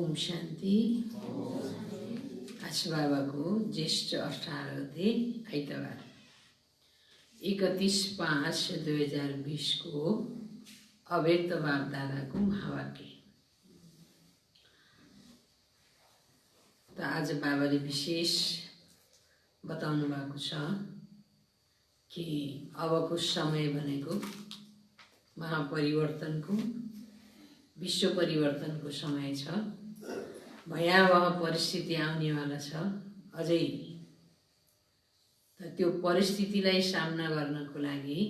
ओम शान्ति। आज बाबाको ज्येष्ठ 18 गते आइतबार 31/5/2020 को अव्यक्त बापदादाको महावाक्य। त आज बाबाले विशेष बताउनु भएको छ कि अबको समय भनेको महापरिवर्तनको विश्व परिवर्तनको समय छ। भयावह परिस्थिति आउनेवाला छ। अझै त्यो परिस्थितिलाई सामना गर्नको लागि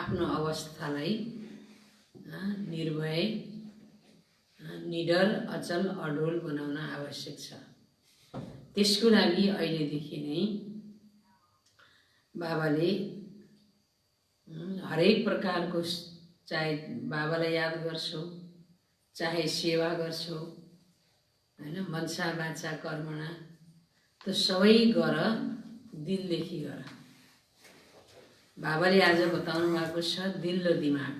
आफ्नो अवस्थालाई निर्भय, निडर, अचल, अडोल बनाउन आवश्यक छ। त्यसको लागि अहिलेदेखि नै बाबाले हरेक प्रकारको, चाहे बाबालाई याद गर्छौ, चाहे सेवा गर्छौ, हैन, मनसा वाचा कर्मणा, त सबै गर, दिलदेखि गर। बाबाले आज बताउनु भएको छ दिल र दिमाग।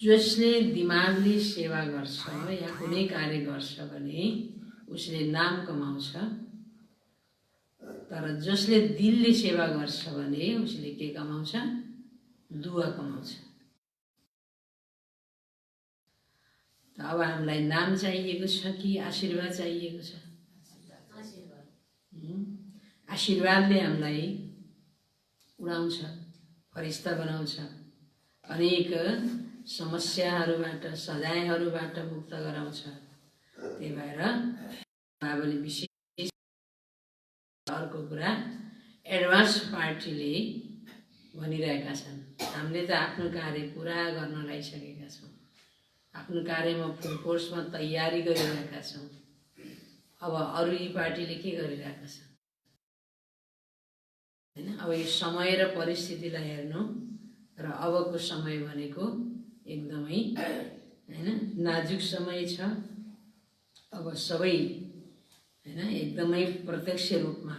जसले दिमागले सेवा गर्छ या कुनै कार्य गर्छ भने उसले नाम कमाउँछ, तर जसले दिलले सेवा गर्छ भने उसले के कमाउँछ? दुआ कमाउँछ। अब हामीलाई नाम चाहिएको छ कि आशीर्वाद चाहिएको छ? आशीर्वादले हामीलाई उडाउँछ, फरिस्ता बनाउँछ, अनेक समस्याहरूबाट, सजायहरूबाट मुक्त गराउँछ। त्यही भएर बाबाले विशेष अर्को कुरा एडभान्स पार्टीले भनिरहेका छन्। हामीले त आफ्नो कार्य पुरा गर्न लागिसकेका छौँ, आफ्नो कार्यमा फुल फोर्समा तयारी गरिरहेका छौँ। अब अरू यी पार्टीले के गरिरहेका छन् हैन? अब यो समय र परिस्थितिलाई हेर्नु, र अबको समय भनेको एकदमै हैन नाजुक समय छ। अब सबै हैन एकदमै प्रत्यक्ष रूपमा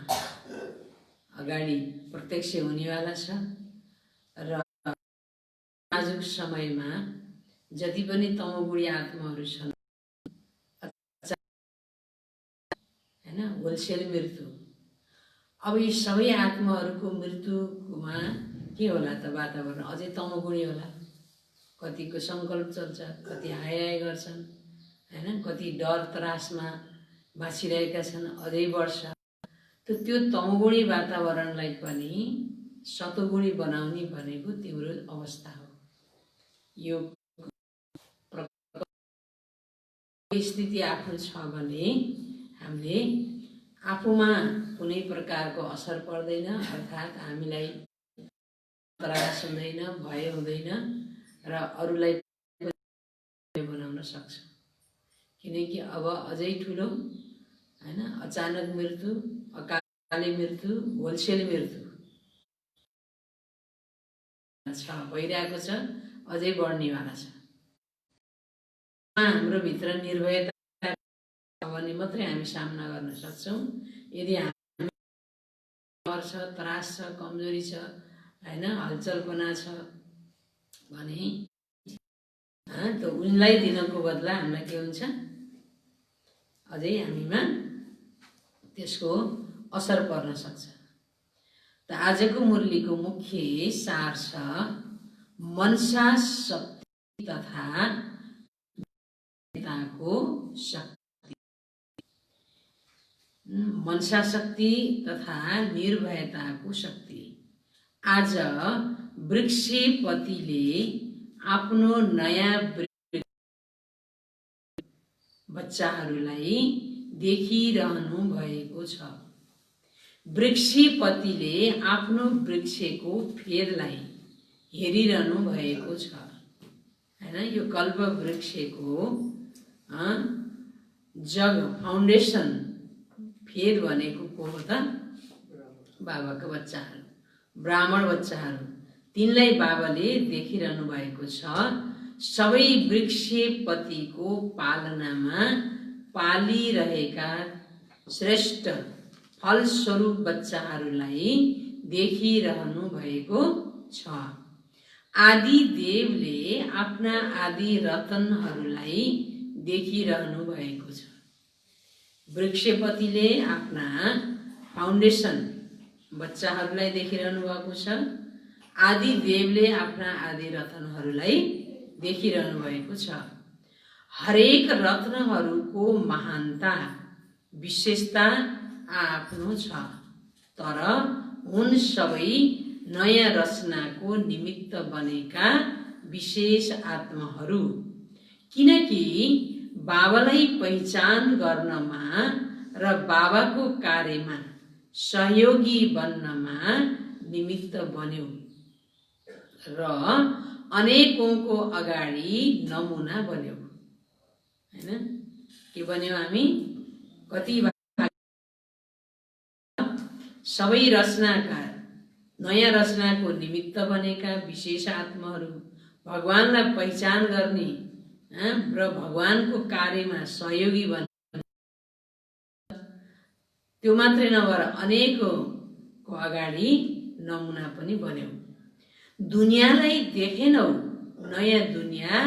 अगाडि प्रत्यक्ष हुनेवाला छ। र नाजुक समयमा जति पनि तमोगुणी आत्माहरू छन् हैन, होलसेल मृत्यु। अब यी सबै आत्माहरूको मृत्युमा के होला त? वातावरण अझै तमोगुणी होला। कतिको सङ्कल्प चल्छ, कति हाय हाय गर्छन् हैन, कति डर त्रासमा बाँचिरहेका छन्, अझै बढ्छ। त त्यो तमोगुणी वातावरणलाई पनि सतोगुणी बनाउने भनेको तिम्रो अवस्था हो। यो स्थिति आफ्नो छ भने हामीले आफूमा कुनै प्रकारको असर पर्दैन, अर्थात् हामीलाई त्रास हुँदैन, भय हुँदैन, र अरूलाई बनाउन सक्छ। किनकि अब अझै ठुलो हैन अचानक मृत्यु, अकाले मृत्यु, होलसेल मृत्यु भइरहेको छ, अझै बढ्नेवाला छ। हाम्रो भित्र निर्भयता भने मात्रै हामी सामना गर्न सक्छौँ। यदि हामी डर छ, त्रास छ, कमजोरी छ, हैन, हलचलपना छ भने त उनलाई दिनको बदला हामीलाई के हुन्छ? अझै हामीमा त्यसको असर पर्न सक्छ। त आजको मुरलीको मुख्य सार छ मनसा शक्ति तथा को शक्ति। मनसा शक्ति तथा निर्भयताको शक्ति। आज वृक्षपतिले आफ्नो नयाँ बच्चाहरूलाई देखिरहनु भएको छ। वृक्षपतिले आफ्नो वृक्षको फेदलाई हेरिरहनु भएको छ हैन। यो कल्प वृक्षको जग फाउन्डेसन फेद भनेको को हो त? बाबाको बच्चाहरू, ब्राह्मण बच्चाहरू। तिनलाई बाबाले देखिरहनु भएको छ। सबै वृक्षपतिको पालनामा पालिरहेका श्रेष्ठ फलस्वरूप बच्चाहरूलाई देखिरहनु भएको छ। आदि देवले आफ्ना आदि रतनहरूलाई देखिरहनु भएको छ। वृक्षपतिले आफ्ना फाउन्डेसन बच्चाहरूलाई देखिरहनु भएको छ। आदि देवले आफ्ना आदि रत्नहरूलाई देखिरहनु भएको छ। हरेक रत्नहरूको महानता विशेषता आफ्नो छ, तर हुन सबै नयाँ रचनाको निमित्त बनेका विशेष आत्माहरू। किनकि बाबालाई पहिचान गर्नमा र बाबाको कार्यमा सहयोगी बन्नमा निमित्त बन्यौ र अनेकौंको अगाडि नमुना बन्यौ। हैन, के बन्यौ हामी? कति सबै रचनाकार नयाँ रचनाको निमित्त बनेका विशेष आत्माहरू, भगवानलाई पहिचान गर्ने र भगवानको कार्यमा सहयोगी बन्ने। त्यो मात्रै नभएर अनेकको अगाडि नमुना पनि बन्यौ। दुनियाँलाई देखेनौ, नयाँ दुनियाँ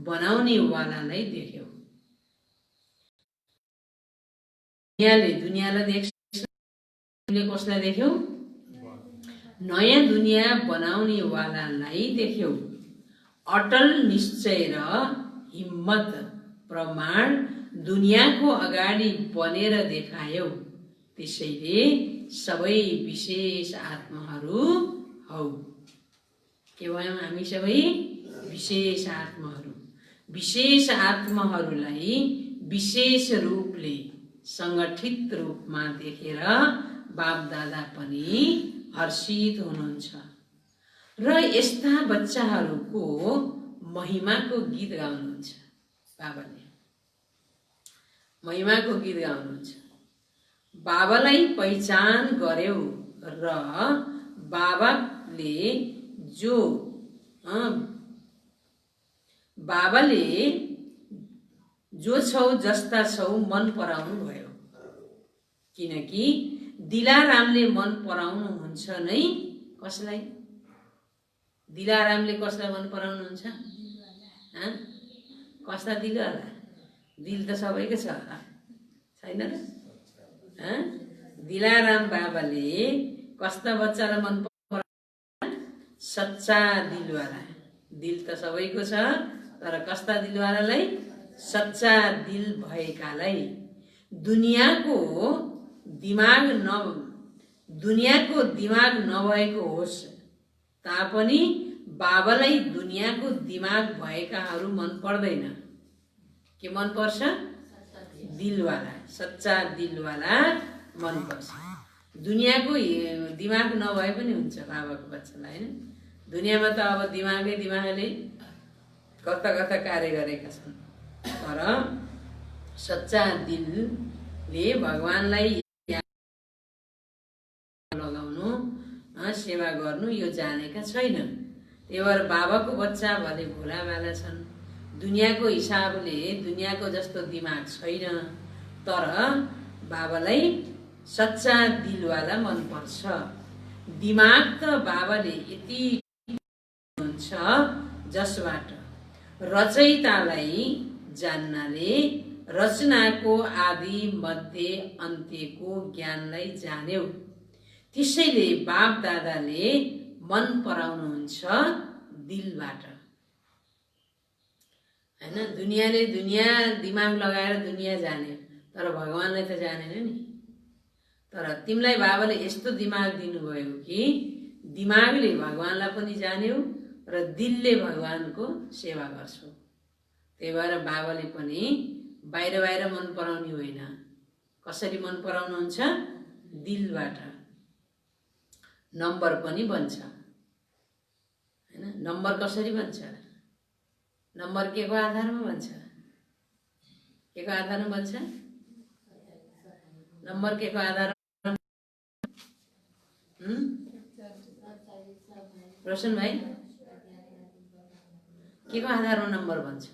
बनाउने वालालाई देख्यौ। दुनियाँलाई देख्छ, कसलाई देख्यौ? नयाँ दुनियाँ बनाउने वालालाई देख्यौ। अटल निश्चय र हिम्मत प्रमाण दुनियाँको अगाडि बनेर देखायौ। त्यसैले सबै विशेष आत्माहरू हौ। के भयौँ हामी? सबै विशेष आत्माहरू। विशेष आत्माहरूलाई विशेष रूपले संगठित रूपमा देखेर बाप दादा पनि हर्षित हुनुहुन्छ र यस्ता बच्चाहरूको महिमाको गीत गाउनुहुन्छ। बाबाले महिमाको गीत गाउनुहुन्छ। बाबालाई पहिचान गर्यौ र बाबाले जो छौ जस्ता छौ मन पराउनु भयो। किनकि दिलारामले मन पराउनुहुन्छ नै कसलाई? दिलारामले कसलाई मन पराउनुहुन्छ? कस्ता दिलवाला? दिल त सबैको छ, छैन र? दिलाराम बाबाले कस्ता बच्चालाई मन पराउनुहुन्छ? सच्चा दिलवाला। दिल त सबैको छ, तर कस्ता दिलवालालाई? सच्चा दिल भएकालाई। दुनियाँको दिमाग नभएको होस् तापनि बाबालाई दुनियाँको दिमाग भएकाहरू मन पर्दैन। के मन पर्छ? दिलवाला, सच्चा दिलवाला मन पर्छ। दुनियाँको दिमाग नभए पनि हुन्छ बाबाको बच्चालाई, हैन? दुनियाँमा त अब दिमागले कता कता कार्य गरेका छन्, तर सच्चा दिलले भगवानलाई लगाउनु, सेवा गर्नु यो जानेका छैन। त्यही भएर बाबाको बच्चा भले भोला भाला छन्। दुनियाँको हिसाबले दुनियाँको जस्तो दिमाग छैन, तर बाबालाई सच्चा दिलवाला मन पर्छ। दिमाग त बाबाले यति हुन्छ जसबाट रचयितालाई जान्नाले रचनाको आदि मध्य अन्त्यको ज्ञानलाई जान्यौ। त्यसैले बाप दादाले मन पराउनुहुन्छ दिलबाट, हैन? दुनियाँले दिमाग लगाएर दुनियाँ जाने, तर भगवानलाई त जानेन नि। तर तिमीलाई बाबाले यस्तो दिमाग दिनुभयो कि दिमागले भगवानलाई पनि जान्यौ र दिलले भगवानको सेवा गर्छौ। त्यही भएर बाबाले पनि बाहिर मन पराउने होइन। कसरी मन पराउनुहुन्छ? दिलबाट। नम्बर पनि बन्छ, हैन? नम्बर कसरी बन्छ? नम्बर के को आधारमा बन्छ? के को आधारमा बन्छ? नम्बर के को आधारमा? रोशन भाइ, के को आधारमा नम्बर बन्छ?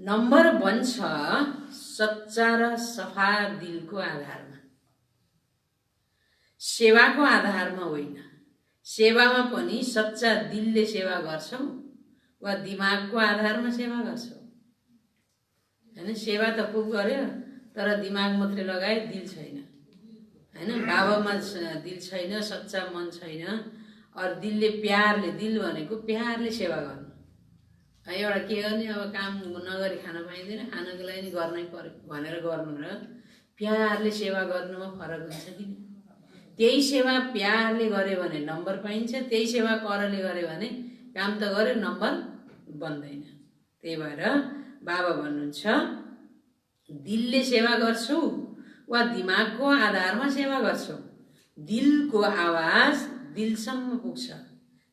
नम्बर बन्छ सच्चा र सफा दिलको आधारमा, सेवाको आधारमा होइन। सेवामा पनि सच्चा दिलले सेवा गर्छौ वा दिमागको आधारमा सेवा गर्छौ, हैन? सेवा त खुब गर्यो तर दिमाग मात्रै लगाए, दिल छैन, हैन? बाबामा दिल छैन, सच्चा मन छैन। और दिलले प्यारले, दिल भनेको प्यारले सेवा गर्नु। एउटा के गर्ने, अब काम नगरी खान पाइँदैन, खानको लागि गर्नै पर्यो भनेर गर्नु र प्यारले सेवा गर्नुमा फरक हुन्छ कि? त्यही सेवा प्यारले गर्यो भने नम्बर पाइन्छ, त्यही सेवा करले गर्यो भने काम त गर्यो, नम्बर बन्दैन। त्यही भएर बाबा भन्नुहुन्छ दिलले सेवा गर्छौ वा दिमागको आधारमा सेवा गर्छौ। दिलको आवाज दिलसम्म पुग्छ,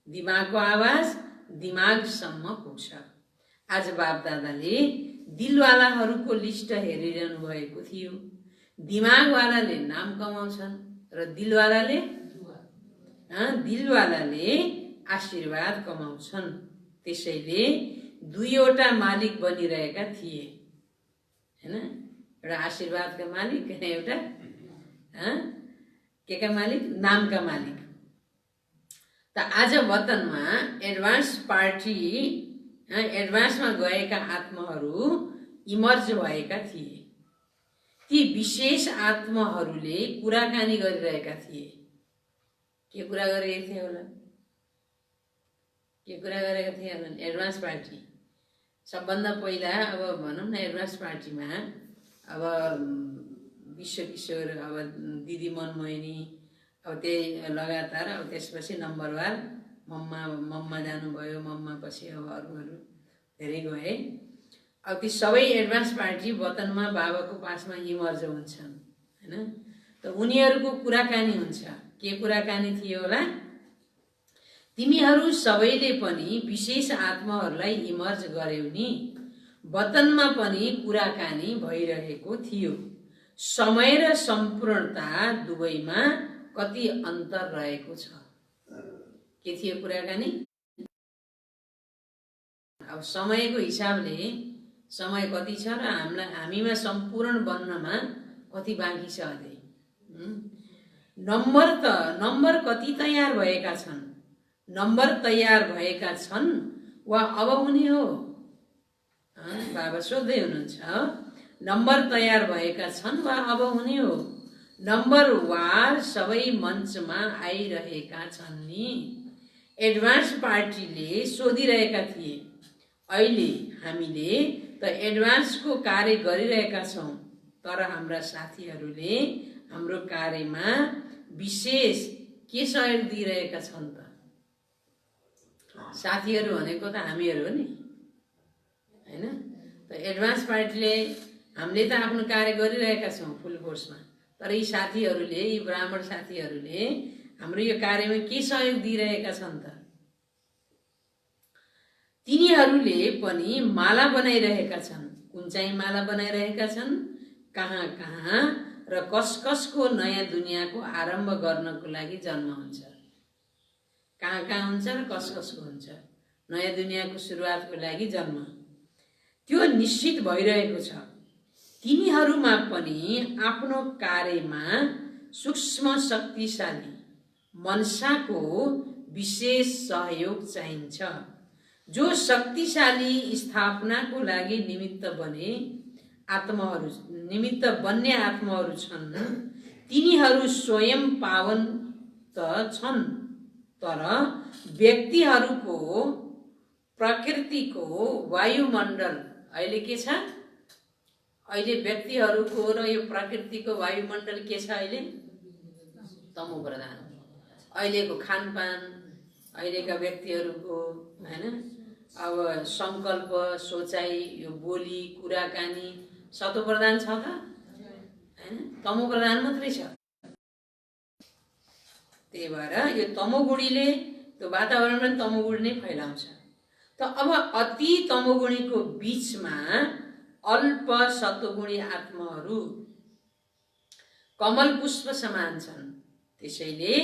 दिमागको आवाज दिमागसम्म पुग्छ। आज बाप दादाले दिलवालाहरूको लिस्ट हेरिरहनु भएको थियो। दिमागवालाले नाम कमाउँछन् र दिलवालाले आशीर्वाद कमाउँछन्। त्यसैले दुईवटा मालिक बनिरहेका थिए, हैन? एउटा आशीर्वादका मालिक, एउटा के का मालिक? नामका मालिक। त आज वतनमा एडभान्समा गएका आत्माहरू इमर्ज भएका थिए। ती विशेष आत्माहरूले कुराकानी गरिरहेका थिए। के कुरा गरेका थिए होला? के कुरा गरेका थिए होला? एडभान्स पार्टी सबभन्दा पहिला, अब भनौँ न, एडभान्स पार्टीमा अब विश्व किशोर, अब दिदी मनमोहिनी, अब त्यही लगातार, अब त्यसपछि नम्बरवार मम्मा जानुभयो, मम्मा पछि अब अरूहरू धेरै गए। अब ती सबै एडभान्स पार्टी वतनमा बाबाको पासमा इमर्ज हुन्छन्, हैन? त उनीहरूको कुराकानी हुन्छ। के कुराकानी थियो होला? तिमीहरू सबैले पनि विशेष आत्माहरूलाई इमर्ज गर्यौ नि। वतनमा पनि कुराकानी भइरहेको थियो। समय र सम्पूर्णता दुवैमा कति अन्तर रहेको छ। के थियो कुराकानी? अब समयको हिसाबले समय कति छ र हामीमा सम्पूर्ण बन्नमा कति बाँकी छ अझै। नम्बर कति तयार भएका छन्? नम्बर तयार भएका छन् वा अब हुने हो? बाबा सोध्दै हुनुहुन्छ, नम्बर तयार भएका छन् वा अब हुने हो? नम्बरवार सबै मञ्चमा आइरहेका छन् नि। एडभान्स पार्टीले सोधिरहेका थिए, अहिले हामीले त एडभान्सको कार्य गरिरहेका छौँ, तर हाम्रा साथीहरूले हाम्रो कार्यमा विशेष के सहयोग दिइरहेका छन् त? साथीहरू भनेको त हामीहरू हो नि, हैन? त एडभान्स पार्टीले, हामीले त आफ्नो कार्य गरिरहेका छौँ फुल फोर्समा, तर यी साथीहरूले, यी ब्राह्मण साथीहरूले हाम्रो यो कार्यमा के सहयोग दिइरहेका छन् त? तिनीहरूले पनि माला बनाइरहेका छन्। कुन चाहिँ माला बनाइरहेका छन्? कहाँ कहाँ र कसको नयाँ दुनियाँको आरम्भ गर्नको लागि जन्म हुन्छ। कहाँ कहाँ हुन्छ र कसको हुन्छ नयाँ दुनियाँको सुरुवातको लागि जन्म, त्यो निश्चित भइरहेको छ। तिनीहरूमा पनि आफ्नो कार्यमा सूक्ष्म शक्तिशाली मनसाको विशेष सहयोग चाहिन्छ। जो शक्तिशाली स्थापनाको लागि निमित्त बन्ने आत्माहरू छन्, तिनीहरू स्वयं पावन त छन्, तर व्यक्तिहरूको प्रकृतिको वायुमण्डल अहिले के छ? अहिले व्यक्तिहरूको र यो प्रकृतिको वायुमण्डल के छ? अहिले तमो प्रधान। अहिलेको खानपान, अहिलेका व्यक्तिहरूको, हैन, अब संकल्प, सोचाइ, यो बोली, कुराकानी सतो प्रधान छ त? हैन, तमो प्रधान मात्रै छ। त्यही भएर यो तमोगुणीले त्यो वातावरणमा तमोगुणी नै फैलाउँछ। त अब अति तमोगुणीको बीचमा अल्प सत्वगुणी आत्माहरू कमल पुष्प समान छन्। त्यसैले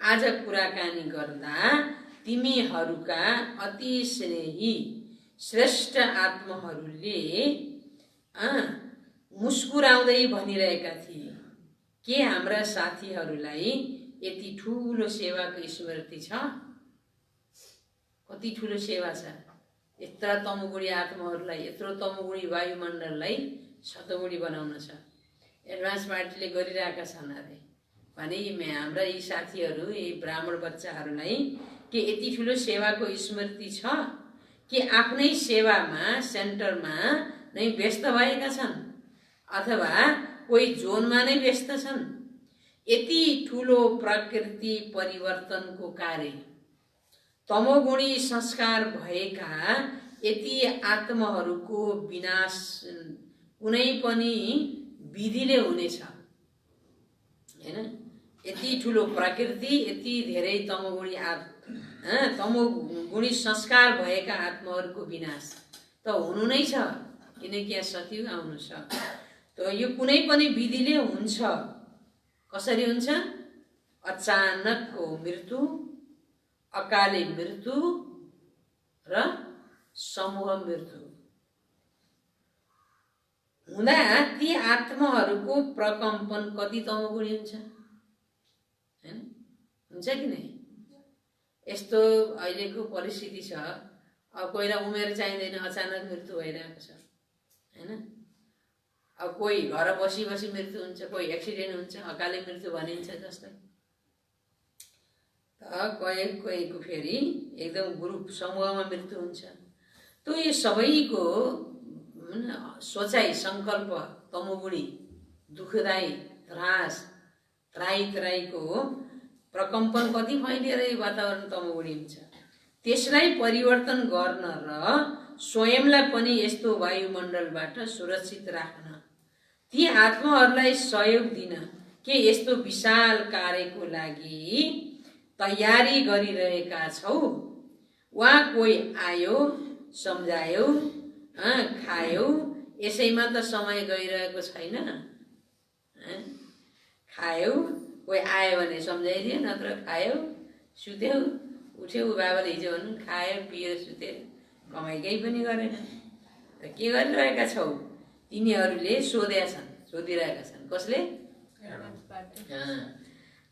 आज कुराकानी गर्दा तिमीहरूका अति स्नेही श्रेष्ठ आत्माहरूले मुस्कुराउँदै भनिरहेका थिए, के हाम्रा साथीहरूलाई यति ठुलो सेवाको स्मृति छ? कति ठुलो सेवा छ! यत्रा तमोगुणी आत्माहरूलाई, यत्रो तमोगुणी वायुमण्डललाई सतोगुणी बनाउन छ। एडभान्स पार्टीले गरिरहेका छन् अरे भने हाम्रा यी साथीहरू, यी ब्राह्मण बच्चाहरूलाई के यति ठुलो सेवाको स्मृति छ कि आफ्नै सेवामा, सेन्टरमा नै व्यस्त भएका छन् अथवा कोही जोनमा नै व्यस्त छन्। यति ठुलो प्रकृति परिवर्तनको कार्य, तमोगुणी संस्कार भएका यति आत्माहरूको विनाश कुनै पनि विधिले हुनेछ हैन? यति ठुलो प्रकृति, यति धेरै तमोगुणी संस्कार भएका आत्माहरूको विनाश त हुनु नै छ, किनकि यहाँ सतयुग आउनु छ। त यो कुनै पनि विधिले हुन्छ। कसरी हुन्छ? अचानकको मृत्यु, अकाले मृत्यु र समूह मृत्यु हुँदा ती आत्माहरूको प्रकम्पन कति तमोगुणी हुन्छ हैन? हुन्छ कि नै? यस्तो अहिलेको परिस्थिति छ, अब कोहीलाई उमेर चाहिँदैन, अचानक मृत्यु भइरहेको छ हैन? अब कोही घर बसी बसी मृत्यु हुन्छ, कोही एक्सिडेन्ट हुन्छ, अकाले मृत्यु भनिन्छ जस्तै। कोहीको फेरि एकदम ग्रुप समूहमा मृत्यु हुन्छ। त यो सबैको सोचाइ, सङ्कल्प तमोगुणी, दुःखदायी, त्रास, त्राहीको प्रकम्पन कति फैलिएर यो वातावरण तमोगुणी हुन्छ। त्यसलाई परिवर्तन गर्न र स्वयंलाई पनि यस्तो वायुमण्डलबाट सुरक्षित राख्न, ती आत्माहरूलाई सहयोग दिन के यस्तो विशाल कार्यको लागि तयारी गरिरहेका छौ? वा कोही आयो, सम्झायो, खायो, यसैमा त समय गइरहेको छैन। खायो, कोही आयो भने सम्झाइदियो, नत्र खायो, सुत्यो, उठ्यो, बाबाले हिजो भन्नु खायो, पियो, सुत्यो, कमाइ केही पनि गरेन। त के गरिरहेका छौ? तिनीहरूले सोधिरहेका छन्। कसले?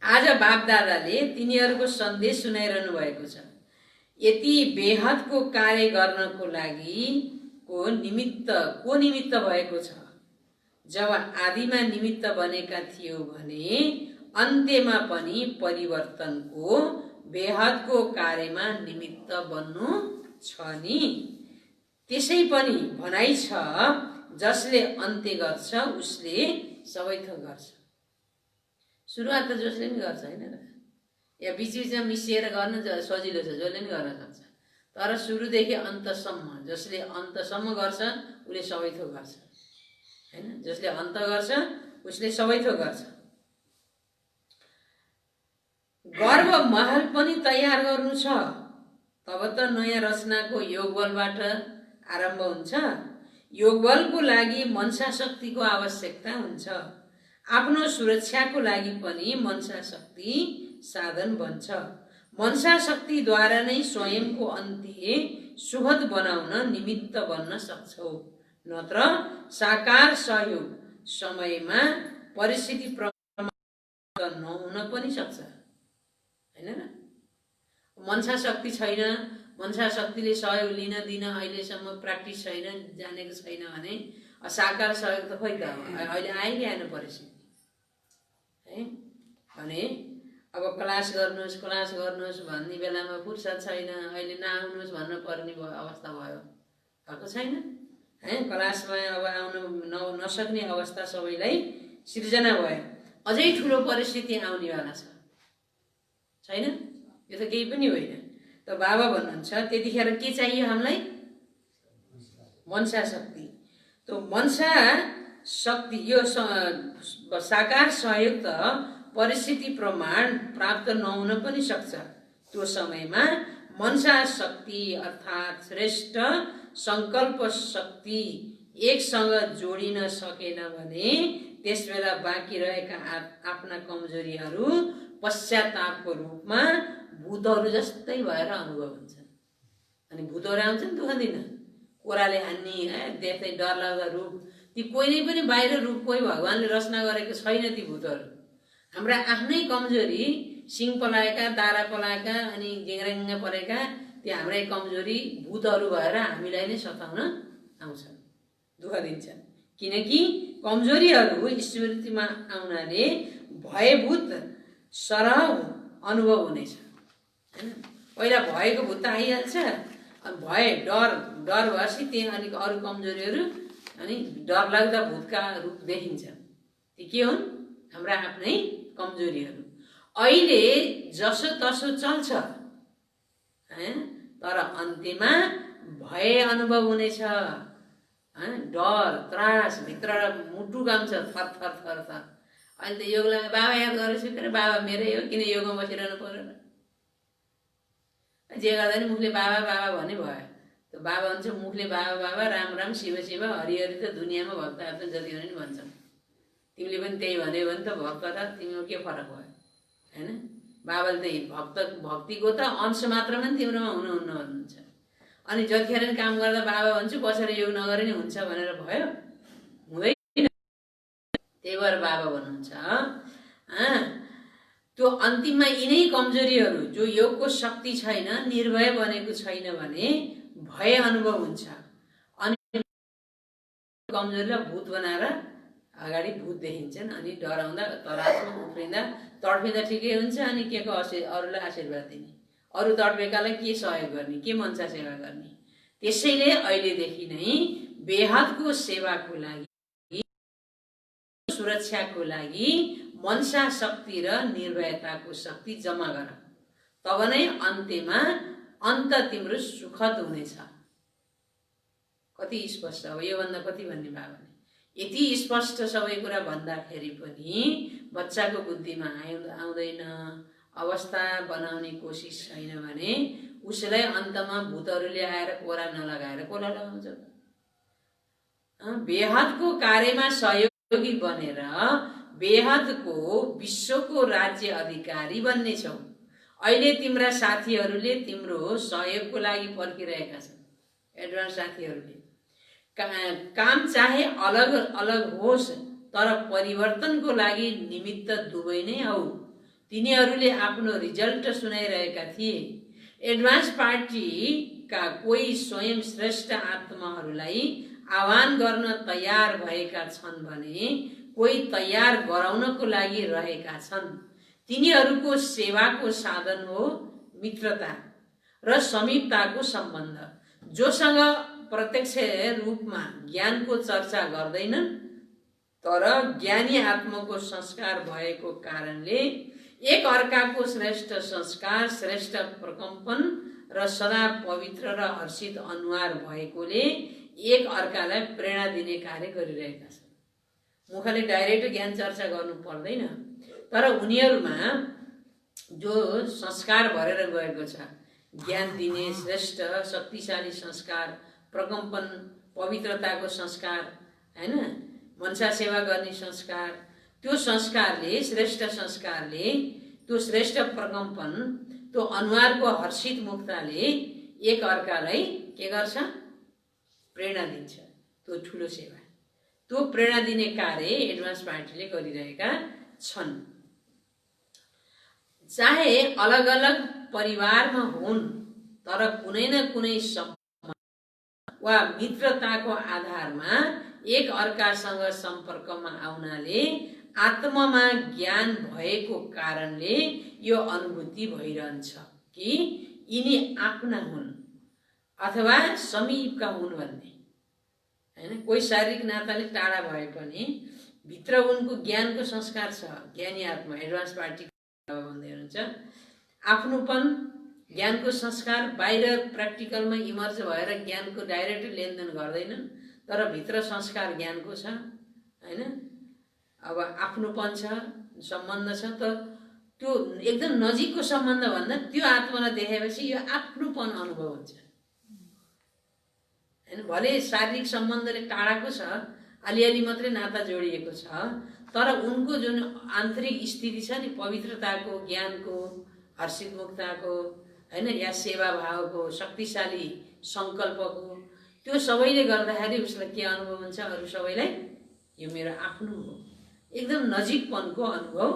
आज बापदादाले तिनीहरूको सन्देश सुनाइरहनु भएको छ। यति बेहदको कार्य गर्नको लागि को निमित्त भएको छ। जब आदिमा निमित्त बनेका थियो भने अन्त्यमा पनि परिवर्तनको बेहदको कार्यमा निमित्त बन्नु छ नि। त्यसै पनि भनाइ छ, जसले अन्त्य गर्छ उसले सबै थोक गर्छ। सुरुवात त जसले पनि गर्छ हैन र? या बिचबिचमा मिसिएर गर्न सजिलो छ, जसले पनि गर्न सक्छ। तर सुरुदेखि अन्तसम्म जसले अन्तसम्म गर्छ उसले सबै थोक गर्छ हैन? जसले अन्त गर्छ उसले सबै थोक गर्छ। गर्भ महल पनि तयार गर्नु छ, तब त नयाँ रचनाको योगबलबाट आरम्भ हुन्छ। योगबलको लागि मनसा शक्तिको आवश्यकता हुन्छ। आफ्नो सुरक्षाको लागि पनि मनसा शक्ति साधन बन्छ। मनसा शक्तिद्वारा नै स्वयंको अन्त्य सुखद बनाउन निमित्त बन्न सक्छौ, नत्र साकार सहयोग समयमा परिस्थिति नहुन पनि सक्छ हैन र? मनसा शक्ति छैन, मनसा शक्तिले सहयोग लिन दिन अहिलेसम्म प्र्याक्टिस छैन, जानेको छैन भने साकार सहयोग त खोइ त अहिले आइहाल्यो परिस्थिति है। भने अब क्लास गर्नुहोस् भन्ने बेलामा फुर्सद छैन, अहिले नआउनुहोस् भन्न पर्ने अवस्था भयो, भएको छैन है। क्लासमा अब आउन नसक्ने अवस्था सबैलाई सिर्जना भयो। अझै ठुलो परिस्थिति आउनेवाला छैन? यो त केही पनि होइन। त बाबा भन्नुहुन्छ त्यतिखेर के चाहियो हामीलाई? मनसा शक्ति। त मनसा शक्ति, यो साकार सहयोग त परिस्थिति प्रमाण प्राप्त नहुन पनि सक्छ। त्यो समयमा मनसा शक्ति अर्थात् श्रेष्ठ संकल्प शक्ति एकसँग जोडिन सकेन भने त्यसबेला बाँकी रहेका आफ्ना कमजोरीहरू पश्चातापको रूपमा भूतहरू जस्तै भएर अनुभव हुन्छ। अनि भूतहरू आउँछन् दुःख दिन, कोराले हान्ने देख्दै डर लाग्दा रूप ती कोही नै पनि बाहिर रूप कोही भगवानले रचना गरेको छैन। ती भूतहरू हाम्रा आफ्नै कमजोरी, सिङ पलाएका, दारा पलाएका अनि गेङ्ग्राङ्गा परेका ती हाम्रै कमजोरी भूतहरू भएर हामीलाई नै सताउन आउँछ, दुःख दिन्छ। किनकि कमजोरीहरू स्मृतिमा आउनाले भयभूत सरह अनुभव हुनेछ हैन। पहिला भएको भूत त आइहाल्छ, अनि भय डर भएपछि त्यहाँ अलिक अरू कमजोरीहरू अनि डरलाग्दा भूतका रूप देखिन्छ। ती के हुन्? हाम्रा आफ्नै कमजोरीहरू। अहिले जसो तसो चल्छ तर अन्त्यमा भय अनुभव हुनेछ। डर त्रास भित्र मुटु गाउँछ थर थर थर थर। अहिले त योगलाई बाबा याद गरेपछि फेरि बाबा मेरै हो, किन योगमा बसिरहनु पर्यो र? जे गर्दा नि मुखले बाबा बाबा भन्ने भयो। त्यो बाबा भन्छ मुखले बाबा बाबा, राम राम, शिव शिव, हरि हरि त दुनियाँमा भक्तहरू त जति भने नि भन्छन्। तिमीले पनि त्यही भन्यो भने त भक्त र तिमीमा के फरक भयो हैन? बाबाले त भक्तिको त अंश मात्रमा नि तिम्रोमा हुनुहुन्न भन्नुहुन्छ। अनि जतिखेर नि काम गर्दा बाबा भन्छु, बसेर योग नगरे नि हुन्छ भनेर भयो? हुँदैन। त्यही भएर बाबा भन्नुहुन्छ त्यो अन्तिममा यिनै कमजोरीहरू जो योगको शक्ति छैन, निर्भय बनेको छैन भने भय अनुभव हुन्छ। अनि कमजोरीलाई भूत बनाएर अगाडि भूत देखिन्छन्। अनि डराउँदा, तरासमा उफ्रिँदा, तड्फिँदा ठिकै हुन्छ। अनि के को अरूलाई आशीर्वाद दिने, अरू तड्फेकालाई के सहयोग गर्ने, के मनसा सेवा गर्ने। त्यसैले अहिलेदेखि नै बेहदको सेवाको लागि, सुरक्षाको लागि मनसा शक्ति र निर्भयताको शक्ति जम्मा गर। तब नै अन्त्यमा अन्त तिम्रो सुखद हुनेछ। कति स्पष्ट हो, योभन्दा कति भन्ने बाबाले। यति स्पष्ट सबै कुरा भन्दाखेरि पनि बच्चाको बुद्धिमा आउँदैन, अवस्था बनाउने कोसिस छैन भने उसलाई अन्तमा भूतहरूले आएर कोरा नलगाएर कोला लगाउँछ। बेहदको कार्यमा सहयोगी बनेर बेहदको विश्वको राज्य अधिकारी बन्नेछौ। अहिले तिम्रा साथीहरूले तिम्रो सहयोगको लागि पर्खिरहेका छन्। एडभान्स साथीहरूले काम चाहे अलग अलग होस् तर परिवर्तनको लागि निमित्त दुवै नै हौ। तिनीहरूले आफ्नो रिजल्ट सुनाइरहेका थिए। एडभान्स पार्टीका कोही स्वयं श्रेष्ठ आत्माहरूलाई आह्वान गर्न तयार भएका छन् भने कोही तयार गराउनको लागि रहेका छन्। तिनीहरूको सेवाको साधन हो मित्रता र समीपताको सम्बन्ध। जोसँग प्रत्यक्ष रूपमा ज्ञानको चर्चा गर्दैनन् तर ज्ञानी आत्माको संस्कार भएको कारणले एक अर्काको श्रेष्ठ संस्कार, श्रेष्ठ प्रकम्पन र सदा पवित्र र हर्षित अनुहार भएकोले एक अर्कालाई प्रेरणा दिने कार्य गरिरहेका छन्। मुखले डाइरेक्ट ज्ञान चर्चा गर्नु पर्दैन तर उनीहरूमा जो संस्कार भरेर गएको छ, ज्ञान दिने श्रेष्ठ शक्तिशाली संस्कार, प्रकम्पन, पवित्रताको संस्कार हैन, मनसा सेवा गर्ने संस्कार, त्यो संस्कारले, श्रेष्ठ संस्कारले, त्यो श्रेष्ठ प्रकम्पन, त्यो अनुहारको हर्षित मुक्ताले एक अर्कालाई के गर्छ? प्रेरणा दिन्छ। त्यो ठुलो सेवा, त्यो प्रेरणा दिने कार्य एडभान्स पार्टीले गरिरहेका छन्। चाहे अलग अलग परिवारमा हुन् तर कुनै न कुनै वा मित्रताको आधारमा एक अर्कासँग सम्पर्कमा आउनाले आत्मामा ज्ञान भएको कारणले यो अनुभूति भइरहन्छ कि यिनी आफ्ना हुन् अथवा समीपका हुन् भन्ने हैन। कोही शारीरिक नाताले टाढा भए पनि भित्र उनको ज्ञानको संस्कार छ। ज्ञानी आत्मा एडभान्स पार्टी भन्दै हुनुहुन्छ आफ्नोपन, ज्ञानको संस्कार। बाहिर प्र्याक्टिकलमा इमर्ज भएर ज्ञानको डाइरेक्ट लेनदेन गर्दैनन् तर भित्र संस्कार ज्ञानको छ हैन। अब आफ्नोपन छ, सम्बन्ध छ, त त्यो एकदम नजिकको सम्बन्ध भन्दा त्यो आत्मालाई देखेपछि यो आफ्नोपन अनुभव हुन्छ हैन। भले शारीरिक सम्बन्धले टाढाको छ, अलिअलि मात्रै नाता जोडिएको छ तर उनको जुन आन्तरिक स्थिति छ नि, पवित्रताको, ज्ञानको, हर्षित मुक्ताको हैन, या सेवा भावको, शक्तिशाली संकल्पको, त्यो सबैले गर्दाखेरि उसलाई के अनुभव हुन्छ? अरू सबैलाई यो मेरो आफ्नो हो, एकदम नजिकपनको अनुभव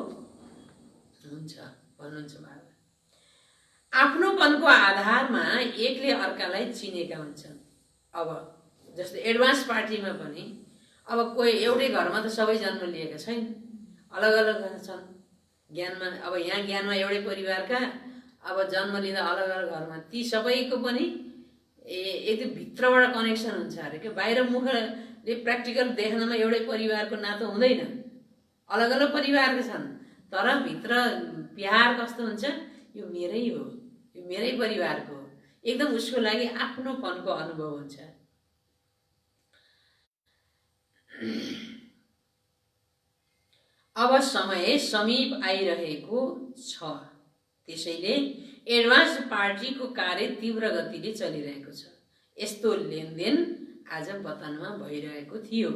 हुन्छ भन्नुहुन्छ बाबा। आफ्नोपनको आधारमा एकले अर्कालाई चिनेका हुन्छन्। अब जस्तो एडभान्स पार्टीमा पनि अब कोही एउटै घरमा त सबै जन्म लिएका छैन, अलग अलग छन् ज्ञानमा। अब यहाँ ज्ञानमा एउटै परिवारका अब जन्म लिँदा अलग अलग घरमा, ती सबैको पनि एकदम भित्रबाट कनेक्सन हुन्छ अरे क्या। बाहिर मुखले प्र्याक्टिकल देख्नमा एउटै परिवारको नातो हुँदैन, अलग अलग परिवारका छन्, तर भित्र प्यार कस्तो हुन्छ? यो मेरै हो, यो मेरै परिवारको हो, एकदम उसको लागि आफ्नोपनको अनुभव हुन्छ। अब समय समीप आइरहेको छ, त्यसैले एडभान्स पार्टीको कार्य तीव्र गतिले चलिरहेको छ। यस्तो लेनदेन आज वतनमा भइरहेको थियो।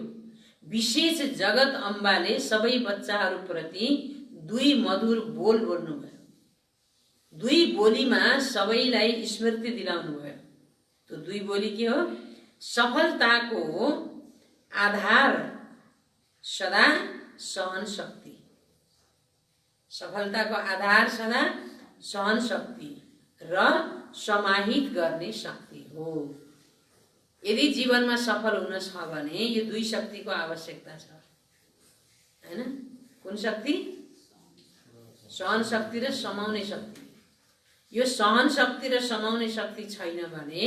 विशेष जगत अम्बाले सबै बच्चाहरूप्रति दुई मधुर बोल बोल्नुभयो। दुई बोलीमा सबैलाई स्मृति दिलाउनु भयो। त्यो दुई बोली के हो? सफलताको आधार सदा सहन शक्ति, सफलताको आधार सदा सहन शक्ति र समाहित गर्ने शक्ति हो। यदि जीवनमा सफल हुन छ भने यो दुई शक्तिको आवश्यकता छ, हैन? कुन शक्ति? सहन शक्ति र समाउने शक्ति। यो सहन शक्ति र समाउने शक्ति छैन भने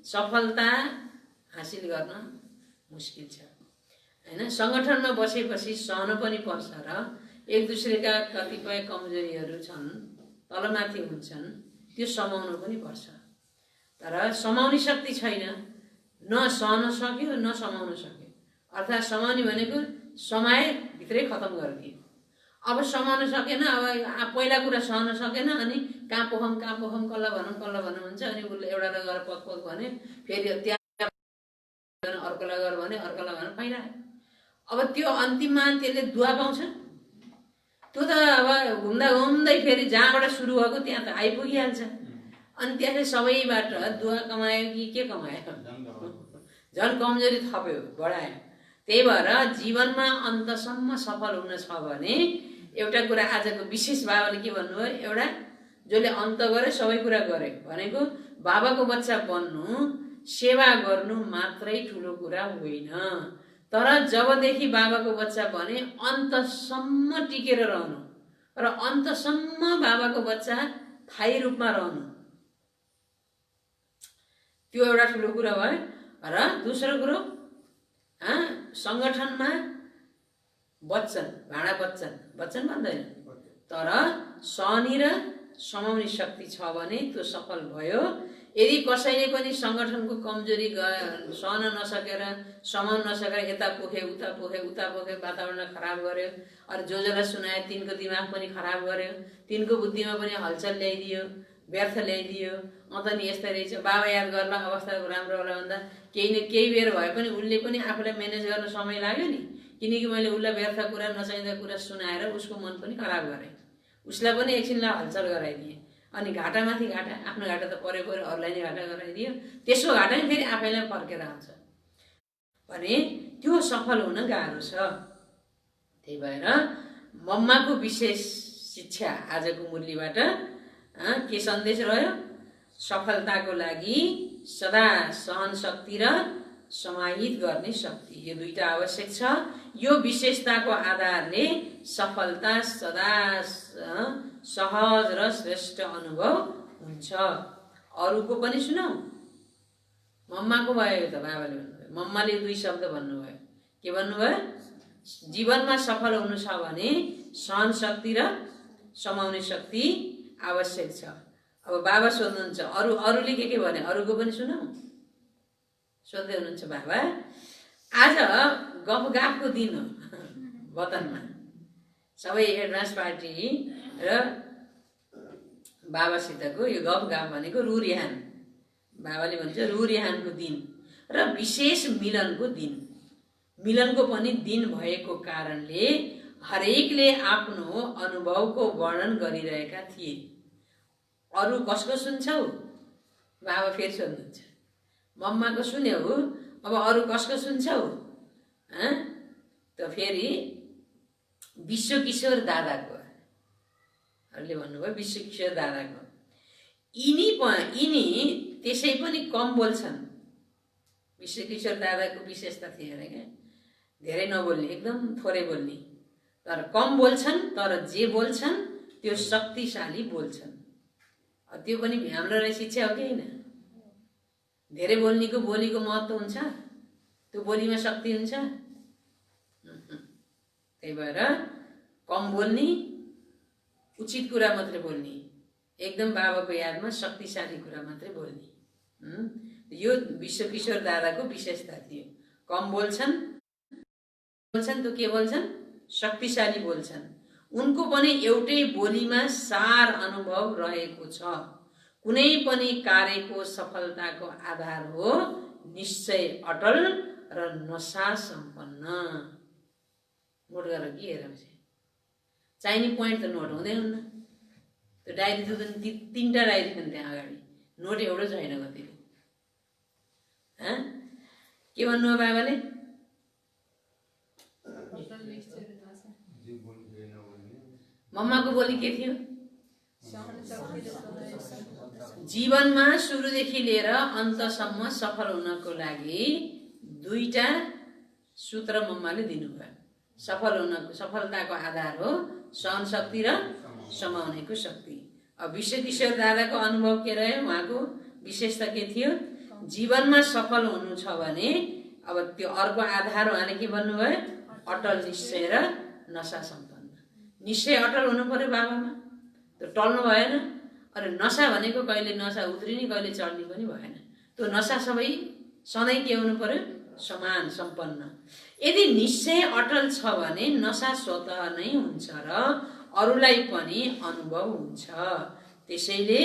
सफलता हासिल गर्न मुस्किल छ, हैन? संगठनमा बसेपछि सहन पनि पर्छ र एक दुसरेका कतिपय कमजोरीहरू छन्, तलमाथि हुन्छन्, त्यो समाउनु पनि पर्छ। तर समाउने शक्ति छैन, न सहन सक्यो न समाउन सक्यो। अर्थात् समाउने भनेको समाए भित्रै खतम गरिदियो। अब समाउन सकेन, अब पहिला कुरा सहन सकेन, अनि कहाँ पोखौँ कसलाई भनौँ हुन्छ। अनि उसले एउटालाई गएर पक भने, फेरि त्यहाँ अर्कोलाई गर भने, अर्कोलाई भन पाइरह्यो। अब त्यो अन्तिममा त्यसले दुवा पाउँछ। त्यो त अब घुम्दै फेरि जहाँबाट सुरु भएको त्यहाँ त आइपुगिहाल्छ। अनि त्यसले सबैबाट दुवा कमायो कि के कमायो? झन् कमजोरी थप्यो, बढायो। त्यही भएर जीवनमा अन्तसम्म सफल हुन छ भने एउटा कुरा आजको विशेष बाबाले के भन्नुभयो? एउटा जसले अन्त गरे सबै कुरा गरे भनेको बाबाको बच्चा बन्नु, सेवा गर्नु मात्रै ठुलो कुरा होइन। तर जबदेखि बाबाको बच्चा बने अन्तसम्म टिकेर रहनु र अन्तसम्म बाबाको बच्चा थायी रूपमा रहनु, त्यो एउटा ठुलो कुरा भयो। र दोस्रो कुरो, संगठनमा बच्चन भाँडा बच्चन भन्दैन, तर सहने र समाउने शक्ति छ भने त्यो सफल भयो। यदि कसैले पनि संगठनको कमजोरी सहन नसकेर समाउन नसकेर यता पोखे उता पोखे वातावरण खराब गर्यो, अरू जसलाई सुनाए तिनको दिमाग पनि खराब गर्यो, तिनको बुद्धिमा पनि हलचल ल्याइदियो, व्यर्थ ल्याइदियो। त नि यस्तै रहेछ, बाबा याद गर्ला अवस्था राम्रो होला भन्दा केही बेर भए पनि उसले पनि आफूलाई म्यानेज गर्न समय लाग्यो नि। किनकि मैले उसलाई व्यर्थ कुरा नचाहिँदा कुरा सुनाएर उसको मन पनि खराब गरेँ, उसलाई पनि एकछिनलाई हलचल गराइदिएँ। अनि घाटामाथि घाटा, आफ्नो घाटा त पऱ्यो अरूलाई नै घाटा गराइदियो। त्यसो घाटा नि फेरि आफैलाई फर्केर आउँछ भने त्यो सफल हुन गाह्रो छ। त्यही भएर मम्माको विशेष शिक्षा आजको मुरलीबाट के सन्देश रह्यो? सफलताको लागि सदा सहन शक्ति र समाहित गर्ने शक्ति, यो दुईटा आवश्यक छ। यो विशेषताको आधारले सफलता सदा सहज र श्रेष्ठ अनुभव हुन्छ। अरूको पनि सुनौ। मम्माको भयो त बाबाले भन्नुभयो, मम्माले दुई शब्द भन्नुभयो। के भन्नुभयो? जीवनमा सफल हुनु छ भने सहन शक्ति र समाउने शक्ति आवश्यक छ। अब बाबा सोध्नुहुन्छ अरूले के भने, अरूको पनि सुनौ। सोध्दै हुनुहुन्छ बाबा, आज गफगाफको दिन हो वतनमा। सबै एडभान्स पार्टी र बाबासितको यो गफगाफ भनेको रुरिहान, बाबाले भन्छ रुरिहानको दिन र विशेष मिलनको दिन। मिलनको पनि दिन भएको कारणले हरेकले आफ्नो अनुभवको वर्णन गरिरहेका थिए। अरू कसको सुन्छौ? बाबा फेरि सोध्नुहुन्छ। मम्माको सुन्यौ, अब अरू कसको सुन्छौ? त फेरि विश्वकिशोर दादाको, अरूले भन्नुभयो विश्वकिशोर दादाको, यिनी त्यसै पनि कम बोल्छन्। विश्वकिशोर दादाको विशेषता थियो अरे क्या, धेरै नबोल्ने, एकदम थोरै बोल्ने, तर कम बोल्छन्, तर जे बोल्छन् त्यो शक्तिशाली बोल्छन्। त्यो पनि हाम्रो लागि शिक्षा हो कि होइन? धेरै बोल्नेको बोलीको महत्त्व हुन्छ, त्यो बोलीमा शक्ति हुन्छ। त्यही भएर कम बोल्ने, उचित कुरा मात्रै बोल्ने, एकदम बाबाको यादमा शक्तिशाली कुरा मात्रै बोल्ने, यो विश्वकिशोर दादाको विशेषता थियो। कम बोल्छन् त के बोल्छन्? शक्तिशाली बोल्छन्। उनको पनि एउटै बोलीमा सार अनुभव रहेको छ। कुनै पनि कार्यको सफलताको आधार हो निश्चय अटल र नशा सम्पन्न। नोट गर कि हेर, चाहिने पोइन्ट त नोट हुँदै हुन्न। त्यो डायरी त 3टा डायरी छन् त्यहाँ अगाडि, नोट एउटै छैन कतिले। के भन्नुभयो बाबाले? मम्माको बोली के थियो? जीवनमा सुरुदेखि लिएर अन्तसम्म सफल हुनको लागि 2टा सूत्र मम्माले दिनुभयो। सफलताको आधार हो सहन शक्ति र समाउनेको शक्ति। अब विश्वकिशोर दादाको अनुभव के रह्यो? उहाँको विशेषता के थियो? जीवनमा सफल हुनु छ भने अब त्यो अर्को आधार उहाँले के भन्नुभयो? अटल निश्चय र नशा सम्पन्न। निश्चय अटल हुनु पर्यो बाबामा, त्यो टल्नु भएन। अरे नशा भनेको कहिले नशा उध्रिने, कहिले चढ्ने पनि भएन। त्यो नशा सबै सधैँ के हुनु पर्यो? समान सम्पन्न। यदि निश्चय अटल छ भने नशा स्वतः नै हुन्छ र अरूलाई पनि अनुभव हुन्छ। त्यसैले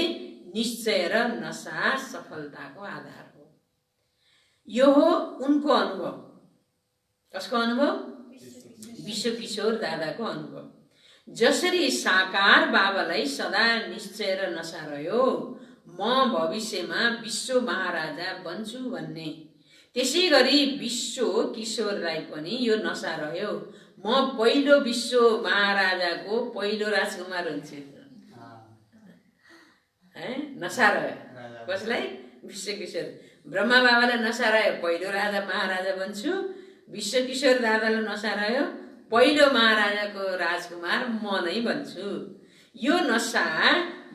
निश्चय र नशा सफलताको आधार हो। यो हो उनको अनुभव। कसको अनुभव? विश्वकिशोर दादाको अनुभव। जसरी साकार बाबालाई सदा निश्चय र नशा रह्यो, म भविष्यमा विश्व महाराजा बन्छु भन्ने, त्यसै गरी विश्व किशोरलाई पनि यो नशा रह्यो, म पहिलो विश्व महाराजाको पहिलो राजकुमार हुन्छु। नशा रह्यो कसलाई? विश्वकिशोर। ब्रह्मा बाबालाई नशा रह्यो, पहिलो राजा महाराजा बन्छु। विश्वकिशोर दादालाई नशा रह्यो, पहिलो महाराजाको राजकुमार म नै बन्छु। यो नशा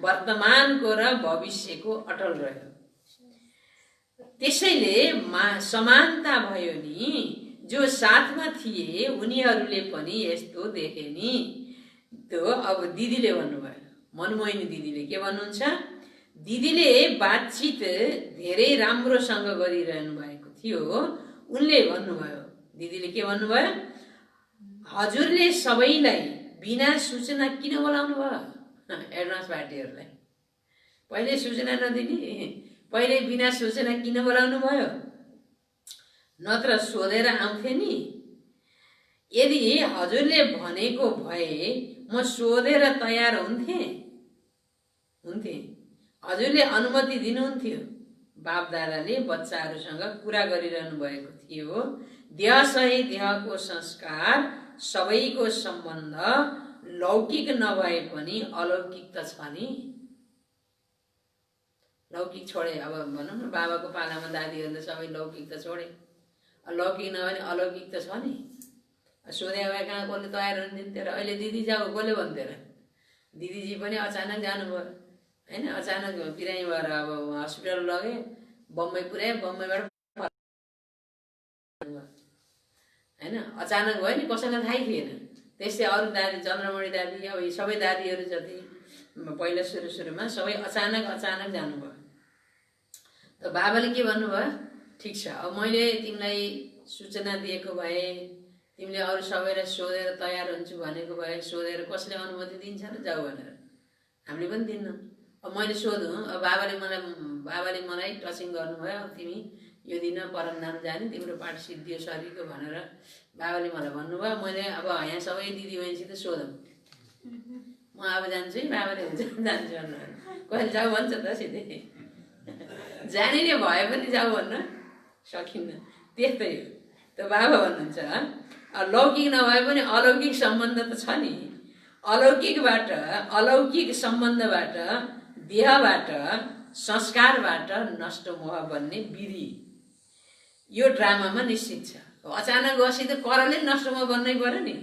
वर्तमानको र भविष्यको अटल रह्यो। त्यसैले समानता भयो नि। जो साथमा थिए उनीहरूले पनि यस्तो देखे नि। त्यो अब दिदीले भन्नुभयो, मनमोहिनी दिदीले के भन्नुहुन्छ? दिदीले बातचित धेरै राम्रोसँग गरिरहनु भएको थियो। उनले भन्नुभयो, दिदीले के भन्नुभयो? हजुरले सबैलाई बिना सूचना किन बोलाउनु भयो? एडभान्स पार्टीहरूलाई पहिले सूचना नदिने, पहिले बिना सूचना किन बोलाउनु भयो? नत्र सोधेर आउँथे नि। यदि हजुरले भनेको भए म सोधेर तयार हुन्थे। हजुरले अनुमति दिनुहुन्थ्यो। बाप दादाले बच्चाहरूसँग कुरा गरिरहनु भएको थियो। देहसही देहको संस्कार, सबैको सम्बन्ध लौकिक नभए पनि अलौकिक त छ नि। लौकिक छोडे, अब भनौँ न बाबाको पालामा दादीहरूले सबै लौकिक त छोडे, लौकिक नभए अलौकिक त छ नि। सोधे भए कहाँ कसले तयार हुन्थ्यो र? अहिले दिदी जाऊ कसले भन्थ्यो र? दिदीजी पनि अचानक जानुभयो होइन। अचानक बिरामी भएर अब हस्पिटल लगे, बम्बई पुर्याए, बम्बईबाट होइन अचानक भयो नि, कसैलाई थाहै थिएन। त्यस्तै अरू दादी, चन्द्रमणि दादी, अब सबै दादीहरू जति पहिला सुरुमा सबै अचानक जानुभयो। त बाबाले के भन्नुभयो? ठिक छ, अब मैले तिमीलाई सूचना दिएको भए, तिमीले अरू सबैलाई सोधेर तयार हुन्छु भनेको भए, सोधेर कसले अनुमति दिन्छ र जाऊ भनेर? हामीले पनि दिन्नौँ। अब मैले सोधौँ, अब बाबाले मलाई टचिङ गर्नुभयो, तिमी यो दिन परमधाम जाने, तिम्रो पाठ सिद्धियो शरीरको भनेर बाबाले मलाई भन्नुभयो। मैले अब यहाँ सबै दिदी बहिनीसित सोधौँ, म अब जान्छु है, बाबाले हुन्छ जान्छु भनेर। कहिले जाऊ भन्छ त सिधै। जानिने भए पनि जाऊ भन्न सकिन्न। त्यस्तै हो। त बाबा भन्नुहुन्छ लौकिक नभए पनि अलौकिक सम्बन्ध त छ नि। अलौकिकबाट, अलौकिक सम्बन्धबाट, देहबाट, संस्कारबाट नष्ट मोह बन्ने विधि यो ड्रामामा निश्चित छ। अचानक गसी त करले नष्ट मोह बन्नै पर्यो नि।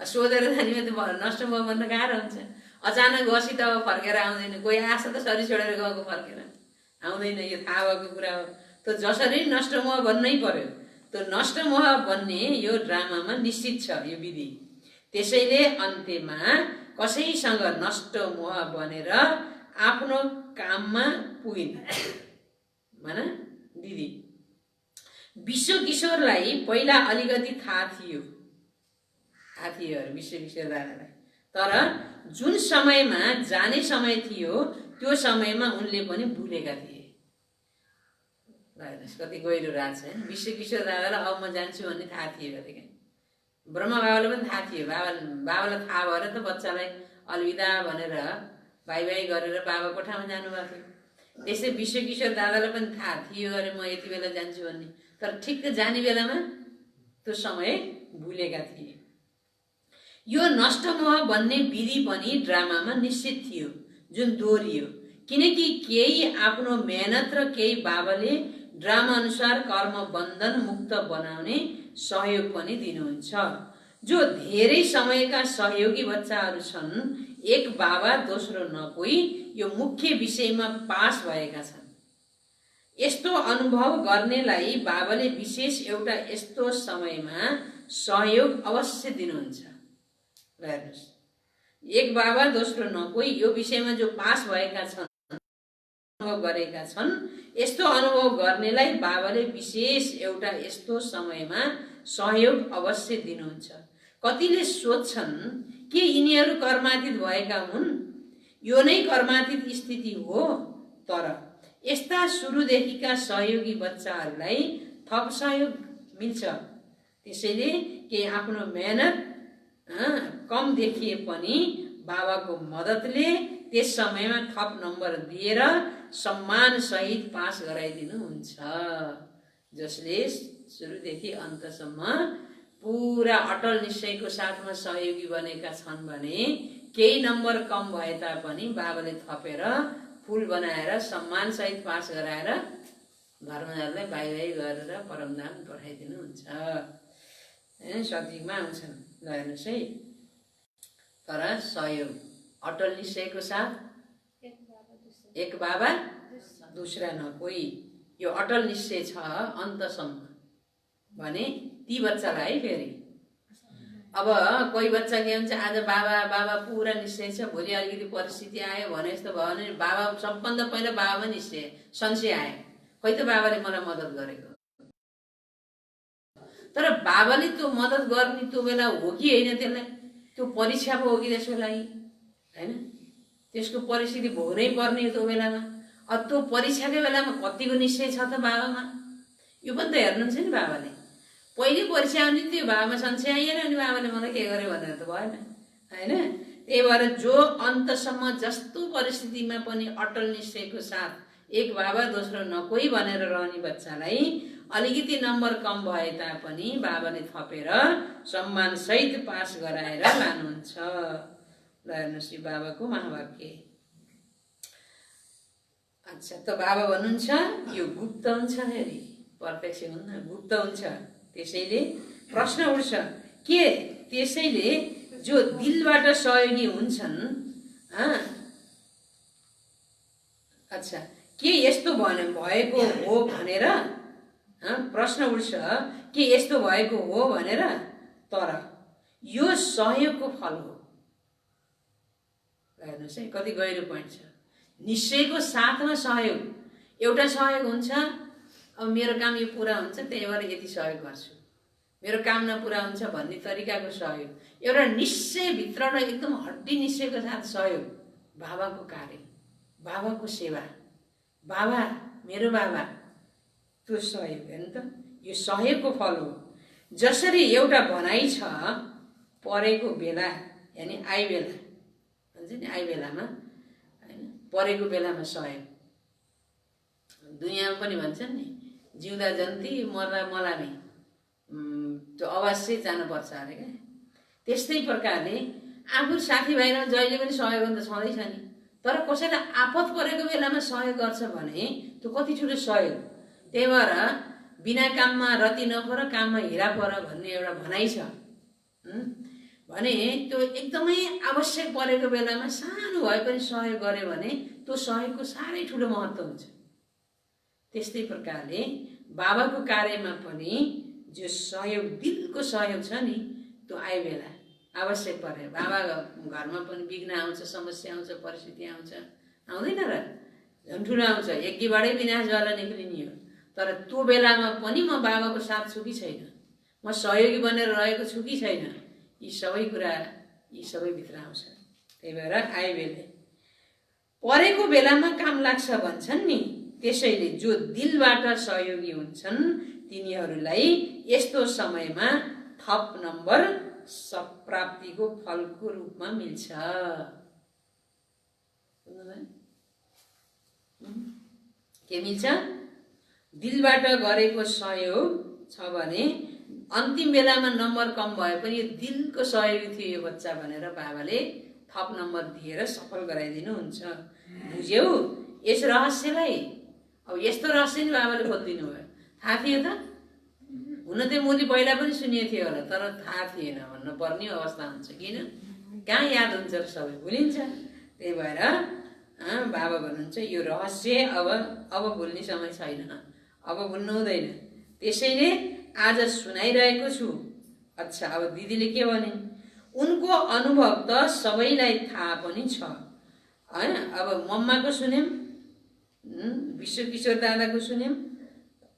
सोधेर जानेमा त नष्ट मोह बन्न गाह्रो हुन्छ। अचानक गसी त अब फर्केर आउँदैन। कोही आशा त शरीर छोडेर गएको फर्केर आउँदैन, यो थाहा भएको कुरा हो। त जसरी नष्ट मोह बन्नै पर्यो, त्यो नष्ट मोह बन्ने यो ड्रामामा निश्चित छ यो विधि। त्यसैले अन्त्यमा कसैसँग नष्ट मोह बनेर आफ्नो काममा पुगिन्। माना दिदी विश्व किशोरलाई पहिला अलिकति थाहा थियो विश्व किशोर दादालाई। तर जुन समयमा जाने समय थियो त्यो समयमा उनले पनि भुलेका थिए। कति गहिरो राज छ। विश्व किशोर दादालाई अब म जान्छु भन्ने थाहा थियो कतिकै। ब्रह्मा बाबालाई पनि थाहा थियो। बाबालाई थाहा भएर त बच्चालाई अलविदा भनेर बाई बाई गरेर बाबा कोठामा जानुभएको थियो। त्यसै विश्व किशोर दादालाई पनि थाहा थियो अरे म यति बेला जान्छु भन्ने। तर ठिक्क जाने बेलामा त्यो समय भुलेका थिए। यो नष्ट मोह बन्ने विधि पनि ड्रामामा निश्चित थियो, जुन दोहोरियो। किनकि केही आफ्नो मेहनत र केही बाबाले ड्रामा अनुसार कर्म बन्धन मुक्त बनाउने सहयोग पनि दिनुहुन्छ। जो धेरै समयका सहयोगी बच्चाहरू छन्, एक बाबा दोस्रो न कोही, यो मुख्य विषयमा पास भएका छन्। यस्तो अनुभव गर्नेलाई बाबाले विशेष एउटा यस्तो समयमा सहयोग अवश्य दिनुहुन्छ। हेर्नुहोस्, एक बाबा दोस्रो न कोही, यो विषयमा जो पास भएका छन्, अनुभव गरेका छन्, यस्तो अनुभव गर्नेलाई बाबाले विशेष एउटा यस्तो समयमा सहयोग अवश्य दिनुहुन्छ। कतिले सोध्छन् के यिनीहरू कर्मातीत भएका हुन्? यो नै कर्मातीत स्थिति हो। तर यस्ता सुरुदेखिका सहयोगी बच्चाहरूलाई थप सहयोग मिल्छ। त्यसैले के आफ्नो मेहनत कम देखिए पनि बाबाको मद्दतले त्यस समयमा थप नम्बर दिएर सम्मान सहित पास गराइदिनुहुन्छ। जसले सुरुदेखि अन्तसम्म पुरा अटल निश्चयको साथमा सहयोगी बनेका छन् भने केही नम्बर कम भए तापनि बाबाले थपेर फुल बनाएर सम्मान सहित पास गराएर घरमा जाँदै बाई बाई गरेर परमधाम पठाइदिनुहुन्छ। सजिकमा आउँछन्। ल हेर्नुहोस् है, तर सहयोग अटल निश्चयको साथ एक बाबा दूसरा न कोही, यो अटल निश्चय छ अन्तसम्म भने ती बच्चालाई फेरि अब कोही बच्चा के हुन्छ, आज बाबा बाबा पुरा निश्चय छ, भोलि अलिकति परिस्थिति आयो भने जस्तो भयो भने बाबा सबभन्दा पहिला बाबामा निश्चय संशय आयो, खै त बाबाले मलाई मद्दत गरेको। तर बाबाले त्यो मद्दत गर्ने त्यो बेला हो कि होइन, त्यसलाई त्यो परीक्षा पो हो कि त्यसको लागि, होइन? त्यसको परिस्थिति भोग्नै पर्ने त्यो बेलामा। अब त्यो परीक्षाकै बेलामा कतिको निश्चय छ त बाबामा, यो पनि त हेर्नुहुन्छ नि। बाबाले पहिले परीक्षा आउने त्यो बाबामा संशय आइएन अनि बाबाले मलाई के गर्यो भनेर त भएन, होइन? त्यही भएर जो अन्तसम्म जस्तो परिस्थितिमा पनि अटल निश्चयको साथ एक बाबा दोस्रो न कोही भनेर रहने बच्चालाई अलिकति नम्बर कम भए तापनि बाबाले थपेर सम्मान सहित पास गराएर लानुहुन्छ। ल हेर्नुहोस्, बाबाको महावाक्य। अच्छा, त बाबा भन्नुहुन्छ यो गुप्त हुन्छ, फेरि प्रत्यक्ष हुन्न, गुप्त हुन्छ। त्यसैले प्रश्न उठ्छ के त्यसैले जो दिलबाट सहयोगी हुन्छन्, अच्छा के यस्तो भएको हो भनेर प्रश्न उठ्छ के यस्तो भएको हो भनेर। तर यो सहयोगको फल हो। हेर्नुहोस् है, कति गहिरो पोइन्ट छ। निश्चयको साथमा सहयोग, एउटा सहयोग हुन्छ, अब मेरो काम यो पुरा हुन्छ त्यही भएर यति सहयोग गर्छु, मेरो काम नपुरा हुन्छ भन्ने तरिकाको सहयोग, एउटा निश्चयभित्र र एकदम हड्डी निश्चयको साथ सहयोग, बाबाको कार्य, बाबाको सेवा, बाबा मेरो बाबा, त्यो सहयोग हेर्नु त, यो सहयोगको फल हो। जसरी एउटा भनाइ छ परेको बेला, यानि आइ बेला भन्छ नि, आइ बेलामा होइन, परेको बेलामा सहयोग, दुनियाँमा पनि भन्छन् नि, जिउँदा जन्ती मर्दा मलामी, त्यो अवश्य जानुपर्छ अरे क्या। त्यस्तै प्रकारले आफू साथीभाइमा जहिले पनि सहयोग त छँदैछ नि, तर कसैलाई आपत परेको बेलामा सहयोग गर्छ भने त्यो कति ठुलो सहयोग। त्यही भएर बिना काममा रति नपर, काममा हिरा पर भन्ने एउटा भनाइ छ भने त्यो एकदमै आवश्यक परेको बेलामा सानो भए पनि सहयोग गर्यो भने त्यो सहयोगको साह्रै ठुलो महत्त्व हुन्छ। त्यस्तै प्रकारले बाबाको कार्यमा पनि जो सहयोग, दिलको सहयोग छ नि, त्यो आयो बेला आवश्यक परे बाबा घरमा पनि विघ्न आउँछ, समस्या आउँछ, परिस्थिति आउँछ, आउँदैन र? झन् ठुलो आउँछ, यज्ञबाटै विनाश ज्वाला निक्लिने हो। तर त्यो बेलामा पनि म बाबाको साथ छु कि छैन, म सहयोगी बनेर रहेको छु कि छैन, यी सबै कुरा यी सबै भित्र आउँछ। त्यही भएर आए बेला परेको बेलामा काम लाग्छ भन्छन् नि। त्यसैले जो दिलबाट सहयोगी हुन्छन् तिनीहरूलाई यस्तो समयमा थप नम्बर प्राप्तिको फलको रूपमा मिल्छ। के मिल्छ? दिलबाट गरेको सहयोग छ भने अन्तिम बेलामा नम्बर कम भए पनि यो दिलको सहयोगी थियो यो बच्चा भनेर बाबाले थप नम्बर दिएर सफल गराइदिनुहुन्छ। बुझ्यौ यस रहस्यलाई? अब यस्तो रहस्य नि बाबाले खोलिदिनु भयो। थाहा थियो त? हुन त मैले पहिला पनि सुनेको थियो होला, तर थाहा थिएन भन्नु पर्ने अवस्था हुन्छ। किन? कहाँ याद हुन्छ र सबै भुलिन्छ। त्यही भएर बाबा भन्नुहुन्छ यो रहस्य अब भुल्ने समय छैन, अब भुल्नु हुँदैन। त्यसैले आज सुनाइरहेको छु। अच्छा, अब दिदीले के भने? उनको अनुभव त सबैलाई थाहा पनि छ हैन। अब मम्माको सुन्यौं, विश्वकिशोर दादाको सुन्यौं,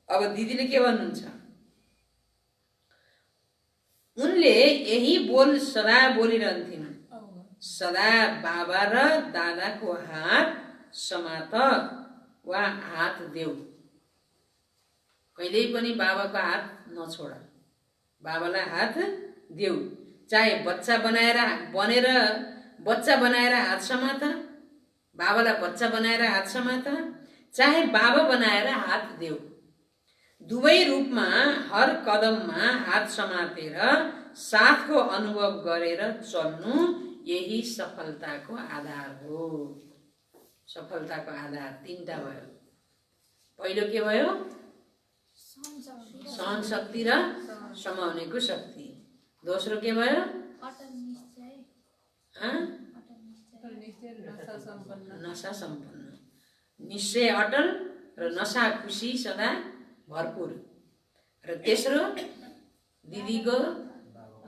अब दिदीले के भन्नुहुन्छ? उनले यही बोल सदा बोलिरहन्थिन्, सदा बाबा र दादाको हात समात वा हात देऊ, कहिल्यै पनि बाबाको हात नछोड, बाबालाई हात देऊ। चाहे बच्चा बनाएर हात समात, बाबालाई बच्चा बनाएर हात समात, चाहे बाबा बनाएर हात देऊ। दुवै रूपमा हर कदममा हात समातेर साथको अनुभव गरेर चल्नु यही सफलताको आधार हो। सफलताको आधार तीनटा भयो। पहिलो के भयो? सहन शक्ति र समाउनेको शक्ति। दोस्रो के भयो? नशा सम्पन्न, निश्चय अटल र नशा खुसी सदा भरपूर। र तेस्रो दिदीको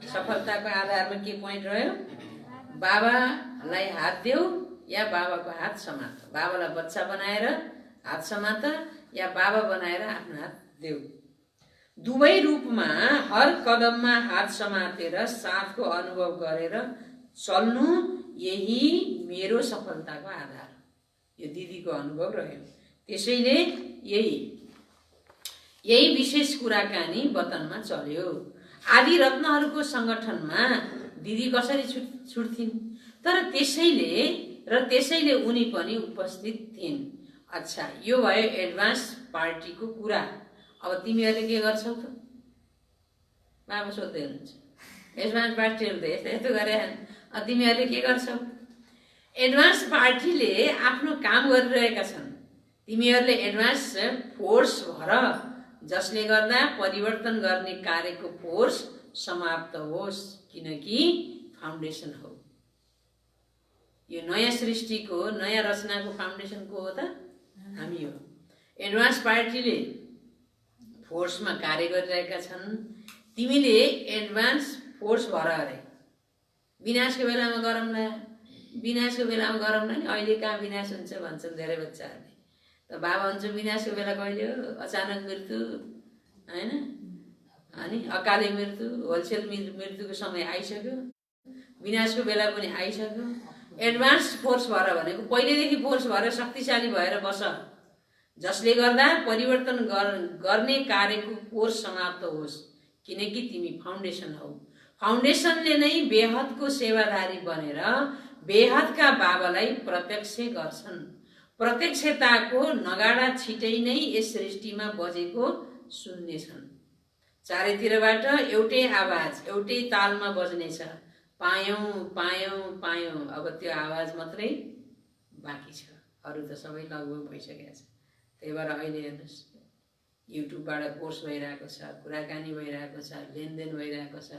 सफलताको आधारमा के पोइन्ट रह्यो? बाबालाई हात देऊ या बाबाको हात समात, बाबालाई बच्चा बनाएर हात समात या बाबा बनाएर आफ्नो हात देऊ। दुवै रूपमा हर कदममा हात समातेर साथको अनुभव गरेर चल्नु यही मेरो सफलताको आधार। यो दिदीको अनुभव रह्यो। त्यसैले यही विशेष कुराकानी वतनमा चल्यो। आदि रत्नहरूको संगठनमा दिदी कसरी छुट्थिन्? तर त्यसैले उनी पनि उपस्थित थिइन्। अच्छा, यो भयो एडभान्स पार्टीको कुरा। अब तिमीहरूले के गर्छौ त? बाबा सोध्दै हुनुहुन्छ। एडभान्स पार्टीहरू त यस्तो गरे, तिमीहरूले के गर्छौ? एडभान्स पार्टीले आफ्नो काम गरिरहेका छन्। तिमीहरूले एडभान्स फोर्स भर, जसले गर्दा परिवर्तन गर्ने कार्यको फोर्स समाप्त होस्, किनकि फाउन्डेसन हो। यो नयाँ सृष्टिको, नयाँ रचनाको फाउन्डेसन को हो त? हामी हो। एडभान्स पार्टीले फोर्समा कार्य गरिरहेका छन्। तिमीले एडभान्स फोर्स भर अरे। विनाशको बेलामा गरौँला, विनाशको बेलामा गरौँला नि, अहिले कहाँ विनाश हुन्छ भन्छन् धेरै बच्चाहरूले। त बाबा हुन्छ विनाशको बेला कहिले हो? अचानक मृत्यु हैन, अनि अकाले मृत्यु, होलसेल मृत्युको समय आइसक्यो, विनाशको बेला पनि आइसक्यो। एडभान्स फोर्स भएर भनेको पहिलेदेखि फोर्स भएर शक्तिशाली भएर बस, जसले गर्दा परिवर्तन गर्ने कार्यको कोर्स समाप्त होस्, किनकि तिमी फाउन्डेसन हौ। फाउन्डेसनले नै बेहदको सेवादारी बनेर बेहदका बाबालाई प्रत्यक्ष गर्छन्। प्रत्यक्षताको नगाडा छिटै नै यस सृष्टिमा बजेको सुन्नेछन्। चारैतिरबाट एउटै आवाज एउटै तालमा बज्नेछ, पायौँ पायौँ पायौँ। अब त्यो आवाज मात्रै बाँकी छ, अरू त सबै लगभग भइसकेको छ। त्यही भएर अहिले हेर्नुहोस्, युट्युबबाट कोर्स भइरहेको छ, कुराकानी भइरहेको छ, लेनदेन भइरहेको छ,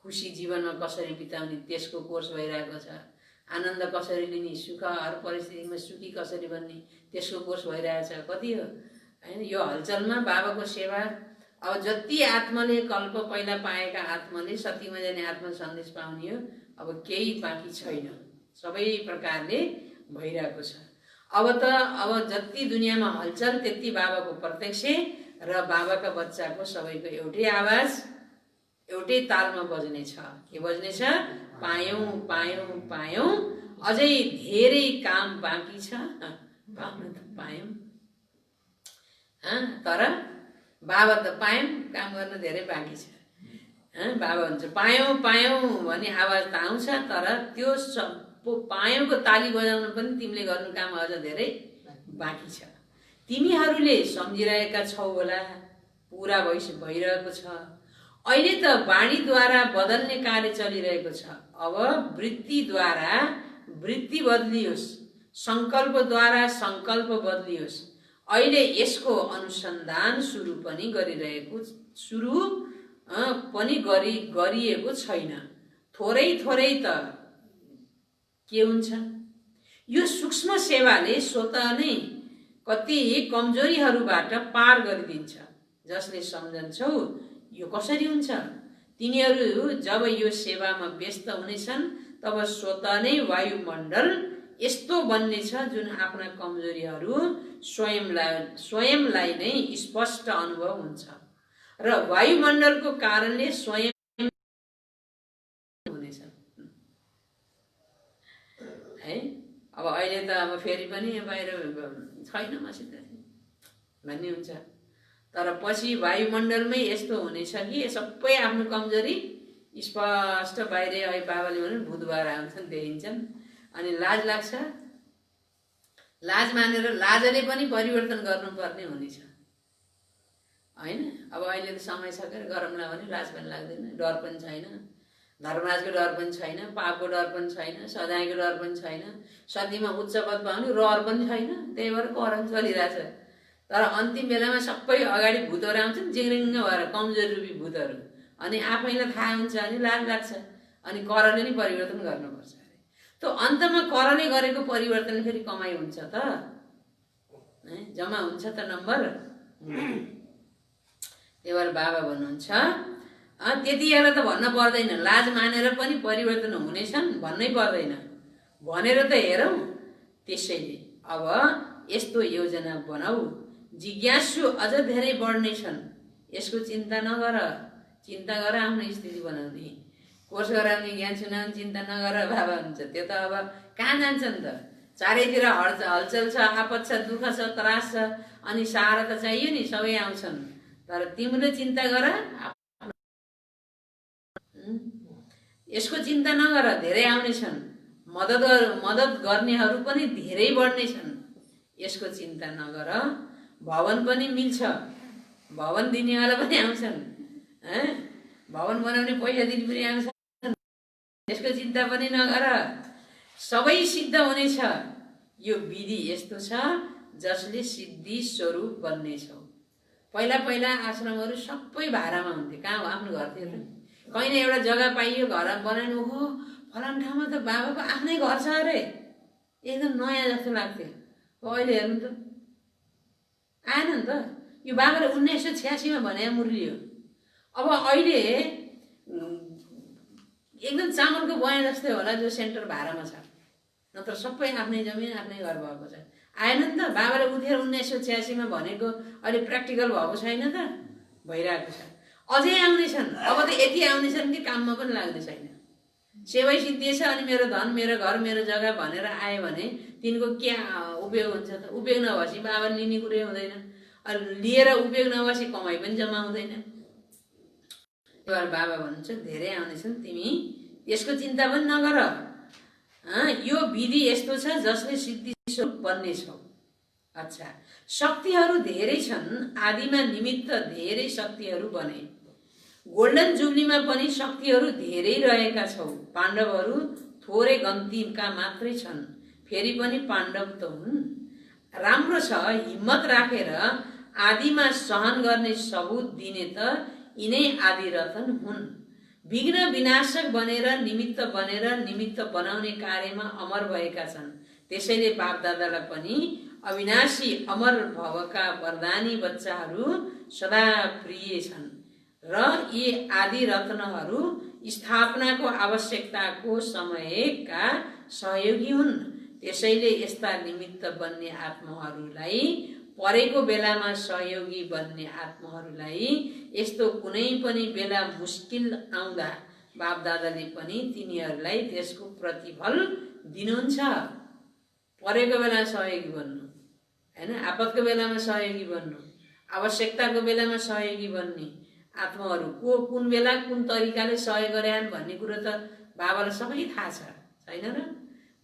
खुसी जीवनमा कसरी बिताउने त्यसको कोर्स भइरहेको छ, आनन्द कसरी लिने, सुख हर परिस्थितिमा सुखी कसरी बन्ने त्यसको कोर्स भइरहेको छ। कति हो होइन यो हलचलमा बाबाको सेवा। अब जति आत्माले कल्प पहिला पाएका आत्माले सतीमा जाने आत्मा सन्देश पाउने हो, अब केही बाँकी छैन, सबै प्रकारले भइरहेको छ। अब जति दुनियाँमा हलचल त्यति बाबाको प्रत्यक्ष र बाबाका बच्चाको सबैको एउटै आवाज एउटै तालमा बज्ने छ। के बज्ने छ? पायौँ पायौँ पायौँ, अझै धेरै काम बाँकी छ, पाउन त पायौँ तर बाबा त पायौँ, काम गर्न धेरै बाँकी छ। बाबा भन्छ पायौँ पायौँ भन्ने आवाज त आउँछ, तर त्यो पायौँको ताली बजाउन पनि तिमीले गर्नु काम अझ धेरै बाँकी छ। तिमीहरूले सम्झिरहेका छौ होला, पुरा भइरहेको छ। अहिले त वाणीद्वारा बदल्ने कार्य चलिरहेको छ। अब वृत्तिद्वारा वृत्ति बदलियोस्, सङ्कल्पद्वारा सङ्कल्प बदलियोस्। अहिले यसको अनुसन्धान सुरु पनि गरिएको छैन। थोरै थोरै त के हुन्छ? यो सूक्ष्म सेवाले स्वतः नै कति कमजोरीहरूबाट पार गरिदिन्छ। जसले सम्झन्छौ यो कसरी हुन्छ? तिनीहरू जब यो सेवामा व्यस्त हुनेछन् तब स्वतः नै वायुमण्डल यस्तो बन्नेछ जुन आफ्ना कमजोरीहरू स्वयंलाई नै स्पष्ट अनुभव हुन्छ र वायुमण्डलको कारणले स्वयं हुनेछ है। अब अहिले त अब फेरि पनि बाहिर छैन मसित भन्ने हुन्छ, तर पछि वायुमण्डलमै यस्तो हुनेछ कि सबै आफ्नो कमजोरी स्पष्ट बाहिर बाबाले भने बुधबार आउँछन् देखिन्छन्। अनि लाज लाग्छ, लाज मानेर लाजले पनि परिवर्तन गर्नुपर्ने हुनेछ होइन। अब अहिले त समय छ के गरमला भने लाज पनि लाग्दैन, डर पनि छैन, धर्मराजको डर पनि छैन, पापको डर पनि छैन, सजायको डर पनि छैन, सतीमा उच्च पद पाउने रहर पनि छैन। त्यही भएर करम चलिरहेछ। तर अन्तिम बेलामा सबै अगाडि भूतहरू आउँछन् जिङ्रिङ्ग भएर, कमजोर रूपी भूतहरू। अनि आफैलाई थाहा हुन्छ अनि लाज लाग्छ, अनि करले नै परिवर्तन गर्नुपर्छ अरे। त्यो अन्तमा करले गरेको परिवर्तन फेरि कमाइ हुन्छ त, जम्मा हुन्छ त नम्बर। त्यही भएर बाबा भन्नुहुन्छ त्यतिखेर त भन्न पर्दैन, लाज मानेर पनि परिवर्तन हुनेछन् भन्नै पर्दैन, भनेर त हेरौँ। त्यसैले अब यस्तो योजना बनाऊ, जिज्ञासु अझ धेरै बढ्नेछन्। यसको चिन्ता नगर, चिन्ता गर आफ्नो स्थिति बनाउने, कोर्स गराउने, ज्ञान सुनाउने चिन्ता नगर बाबा हुन्छ। त्यो त अब कहाँ जान्छन् त? चारैतिर हलचल छ, आपत छ, दुःख छ, त्रास छ, अनि सहारा त चाहियो नि, सबै आउँछन्। तर तिमीले चिन्ता गर, यसको चिन्ता नगर, धेरै आउनेछन्। मद्दत गर्नेहरू पनि धेरै बढ्नेछन्, यसको चिन्ता नगर। भवन पनि मिल्छ, भवन दिनेवाला पनि आउँछन्, भवन बनाउने पैसा दिने पनि आउँछन्, यसको चिन्ता पनि नगर। सबै सिद्ध हुनेछ। यो विधि यस्तो छ जसले सिद्धि स्वरूप बन्नेछौ। पहिला पहिला आश्रमहरू सबै भाडामा हुन्थे, कहाँ हो आफ्नो घर थियो त? कहीँ न एउटा जग्गा पाइयो, घर बनाउनु, ओहो फलाम ठाउँमा त बाबाको आफ्नै घर छ अरे, एकदम नयाँ जस्तो लाग्थ्यो। अहिले हेर्नु त आएन नि त। यो बाबाले 1986 भने मुरली हो। अब अहिले एकदम चामलको बया जस्तै होला जो सेन्टर भाडामा छ, नत्र सबै आफ्नै जमिन आफ्नै घर भएको छ। आएन नि त। बाबाले उठेर 1986 भनेको अहिले प्र्याक्टिकल भएको छैन त, भइरहेको छ। अझै आउनेछन्, अब त यति आउनेछन् कि काममा पनि लाग्ने छैन। सेवै सिद्धिएछ अनि मेरो धन, मेरो घर, मेरो जग्गा भनेर आयो भने तिनको के उपयोग हुन्छ त? उपयोग नभएपछि बाबाले लिने कुरै हुँदैन, लिएर उपयोग नभएपछि कमाइ पनि जम्मा हुँदैन। त्यही बाबा भन्नुहुन्छ धेरै आउनेछन्, तिमी यसको चिन्ता पनि नगर। यो विधि यस्तो छ जसले सिद्धि स्वरूप बन्नेछौ। अच्छा, शक्तिहरू धेरै छन्, आदिमा निमित्त धेरै शक्तिहरू बने। गोल्डन जुब्लीमा पनि शक्तिहरू धेरै रहेका छौ। पाण्डवहरू थोरै गन्तीका मात्रै छन्, फेरि पनि पाण्डव त हुन्। राम्रो छ, हिम्मत राखेर आदिमा सहन गर्ने सबुत दिने त यिनै आदि रतन हुन्। विघ्न विनाशक बनेर निमित्त बनाउने कार्यमा अमर भएका छन्। त्यसैले बापदादालाई पनि अविनाशी अमर भवका वरदानी बच्चाहरू सदा प्रिय छन् र यी आदि रत्नहरू स्थापनाको आवश्यकताको समयका सहयोगी हुन्। त्यसैले यस्ता निमित्त बन्ने आत्माहरूलाई, परेको बेलामा सहयोगी बन्ने आत्माहरूलाई यस्तो कुनै पनि बेला मुस्किल आउँदा बापदादाले पनि तिनीहरूलाई त्यसको प्रतिफल दिनुहुन्छ। परेको बेला सहयोगी बन्नु हैन, आपतको बेलामा सहयोगी बन्नु, आवश्यकताको बेलामा सहयोगी बन्ने आत्माहरू को कुन बेला कुन तरिकाले सहयोग गरेछन् भन्ने कुरो त बाबालाई सबै थाहा छ, छैन र?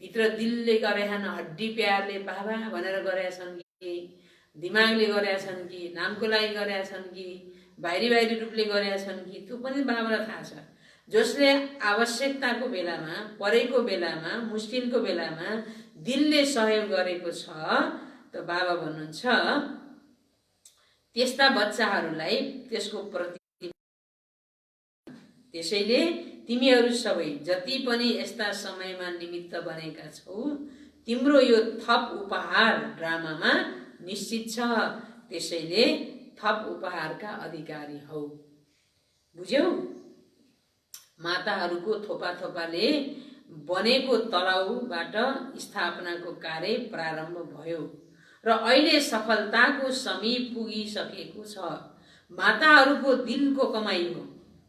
भित्र दिलले गरेछन्, हड्डी प्यारले बाबा भनेर गरेछन् कि, दिमागले गरेछन् कि, नामको लागि गरेछन् कि, बाहिरी रूपले गरेछन् कि, त्यो पनि बाबालाई थाहा छ। जसले आवश्यकताको बेलामा, परेको बेलामा, मुस्किलको बेलामा दिलले सहयोग गरेको छ त बाबा भन्नुहुन्छ त्यस्ता बच्चाहरूलाई त्यसको प्रति। त्यसैले तिमीहरू सबै जति पनि यस्ता समयमा निमित्त बनेका छौ, तिम्रो यो थप उपहार ड्रामामा निश्चित छ। त्यसैले थप उपहारका अधिकारी हौ। बुझ्यौ? माताहरूको थोपा थोपाले बनेको तलाउबाट स्थापनाको कार्य प्रारम्भ भयो र अहिले सफलताको समीप पुगिसकेको छ। माताहरूको दिलको कमाई हो,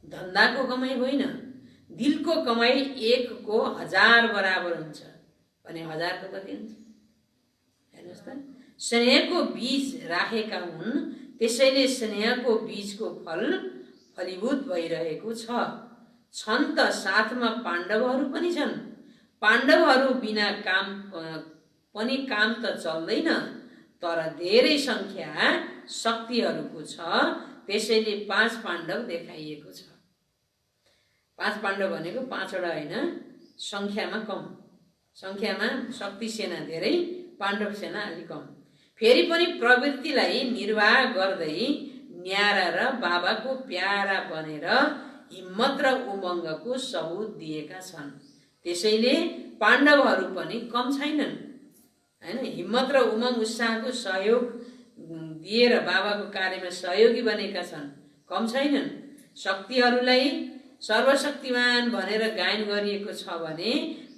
धन्दाको कमाई होइन। दिलको कमाई 1 को 1000 बराबर हुन्छ भने 1000 को कति हुन्छ? हेर्नुहोस् त, स्नेहको बीज राखेका हुन्, त्यसैले स्नेहको बीजको फल फलीभूत भइरहेको छन् त साथमा पाण्डवहरू पनि छन्। पाण्डवहरू बिना पनि काम त चल्दैन, तर धेरै संख्या शक्तिहरूको छ, त्यसैले 5 पाण्डव देखाइएको छ। 5 पाण्डव भनेको 5 वटा होइन, संख्यामा कम, संख्यामा शक्ति सेना धेरै, पाण्डव सेना अलि कम। फेरि पनि प्रवृत्तिलाई निर्वाह गर्दै न्यारा र बाबाको प्यारा बनेर हिम्मत र उमङ्गको सबुत दिएका छन्। त्यसैले पाण्डवहरू पनि कम छैनन् हैन। हिम्मत र उमङ्ग उत्साहको सहयोग दिएर बाबाको कार्यमा सहयोगी बनेका छन्, कम छैनन्। शक्तिहरूलाई सर्वशक्तिमान भनेर गायन गरिएको छ भने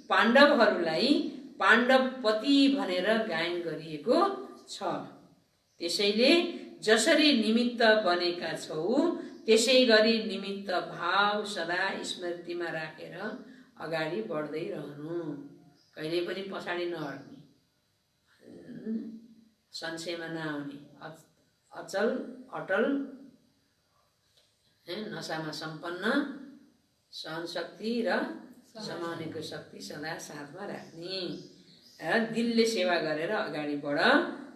पाण्डवहरूलाई पाण्डवपति भनेर गायन गरिएको छ। त्यसैले जसरी निमित्त बनेका छौ त्यसै गरी निमित्त भाव सदा स्मृतिमा राखेर अगाडि बढ्दै रहनु, कहिले पनि पछाडि नहट्ने, संशयमा नआउने, अचल अटल, नशामा सम्पन्न, सहनशक्ति र समाउनेको शक्ति सदा साथमा राख्ने र दिलले सेवा गरेर अगाडि बढ,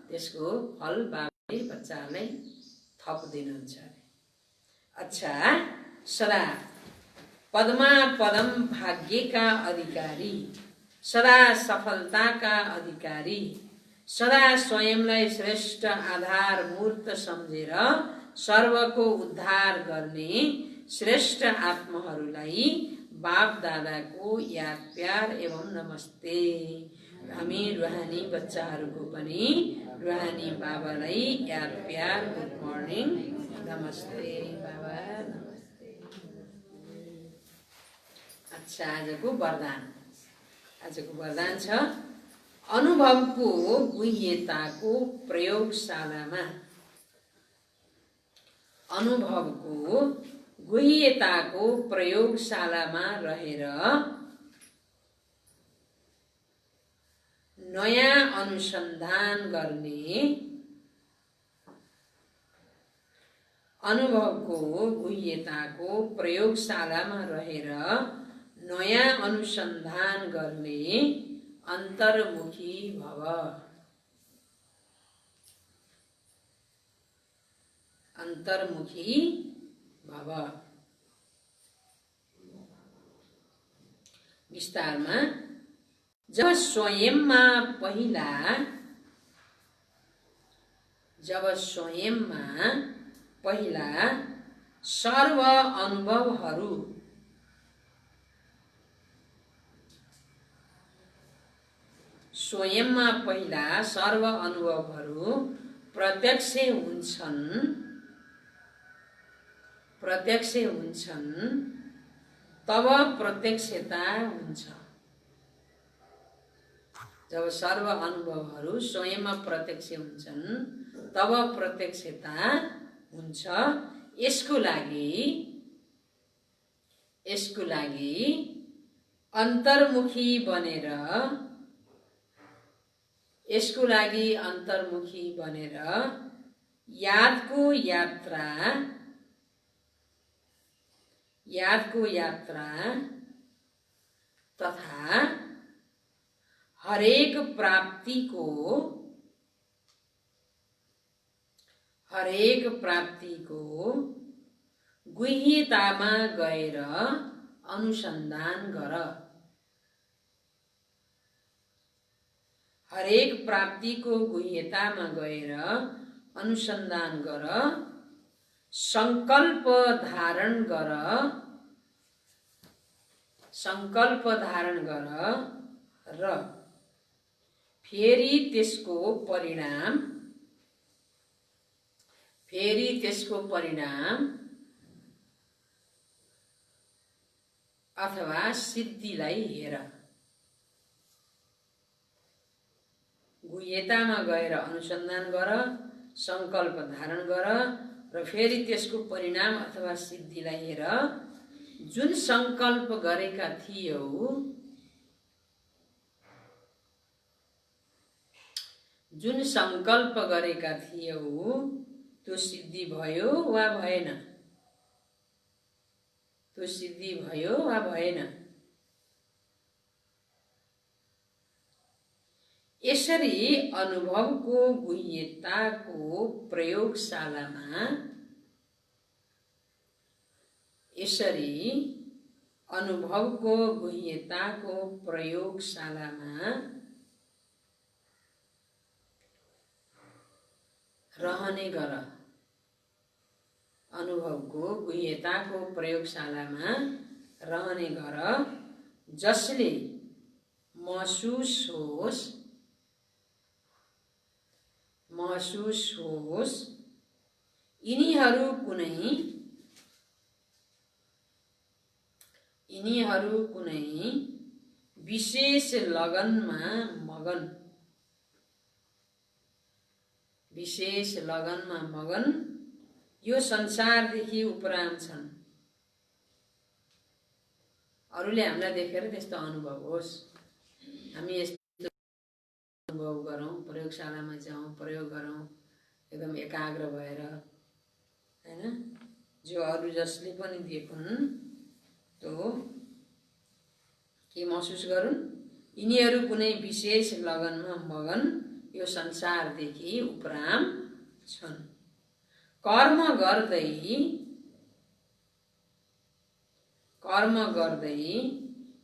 त्यसको फल बाबाले बच्चाहरूलाई थप दिनुहुन्छ। अच्छा, सदा पदमा पदम भाग्यका अधिकारी, सदा सफलताका अधिकारी, सदा स्वयंलाई श्रेष्ठ आधार मूर्त सम्झेर सर्वको उद्धार गर्ने श्रेष्ठ आत्माहरूलाई बाप दादाको याद प्यार एवं नमस्ते। हामी रुहानी बच्चाहरूको पनि रुहानी बाबालाई याद प्यार, गुड मर्निङ, नमस्ते बाबा, नमस्ते। अच्छा, आजको वरदान छ अनुभवको गुह्यताको प्रयोगशालामा। अनुभवको गुह्यताको प्रयोगशालामा रहेर नयाँ अनुसन्धान गर्ने, अनुभवको गुह्यताको प्रयोगशालामा रहेर नयाँ अनुसन्धान गर्ने अन्तर्मुखी भव। अन्तर्मुखी भव। विस्तारमा जब स्वयंमा पहिला सर्व अनुभवहरू प्रत्यक्ष हुन्छन् तब प्रत्यक्षता हुन्छ। जब सर्व अनुभवहरू स्वयंमा प्रत्यक्ष हुन्छन् तब प्रत्यक्षता हुन्छ। यसको लागि अन्तर्मुखी बनेर यादको यात्रा तथा हरेक प्राप्तिको गुह्यतामा गएर अनुसन्धान गर। हरेक प्राप्तिको गुह्यतामा गएर अनुसन्धान गर। संकल्प धारण गर र फेरि त्यसको परिणाम अथवा सिद्धिलाई हेर। गुह्यतामा गएर अनुसन्धान गर, संकल्प धारण गर र फेरि त्यसको परिणाम अथवा सिद्धिलाई हेर। जुन संकल्प गरेका थियौ त्यो सिद्धि भयो वा भएन। यसरी अनुभवको गुह्यताको प्रयोगशालामा रहने गर। जसले महसुस होस् यिनीहरू कुनै विशेष लगनमा मगन यो संसारदेखि उपराम छन्। अरूले हामीलाई देखेर त्यस्तो अनुभव होस्, हामी यस्तो अनुभव गरौँ, प्रयोगशालामा जाउँ, प्रयोग गरौँ एकदम एकाग्र भएर, हैन? जो अरू जसले पनि देखुन् तो के महसुस गरून्, यिनीहरू कुनै विशेष लगनमा मगन यो संसारदेखि उपराम छन्। कर्म गर्दै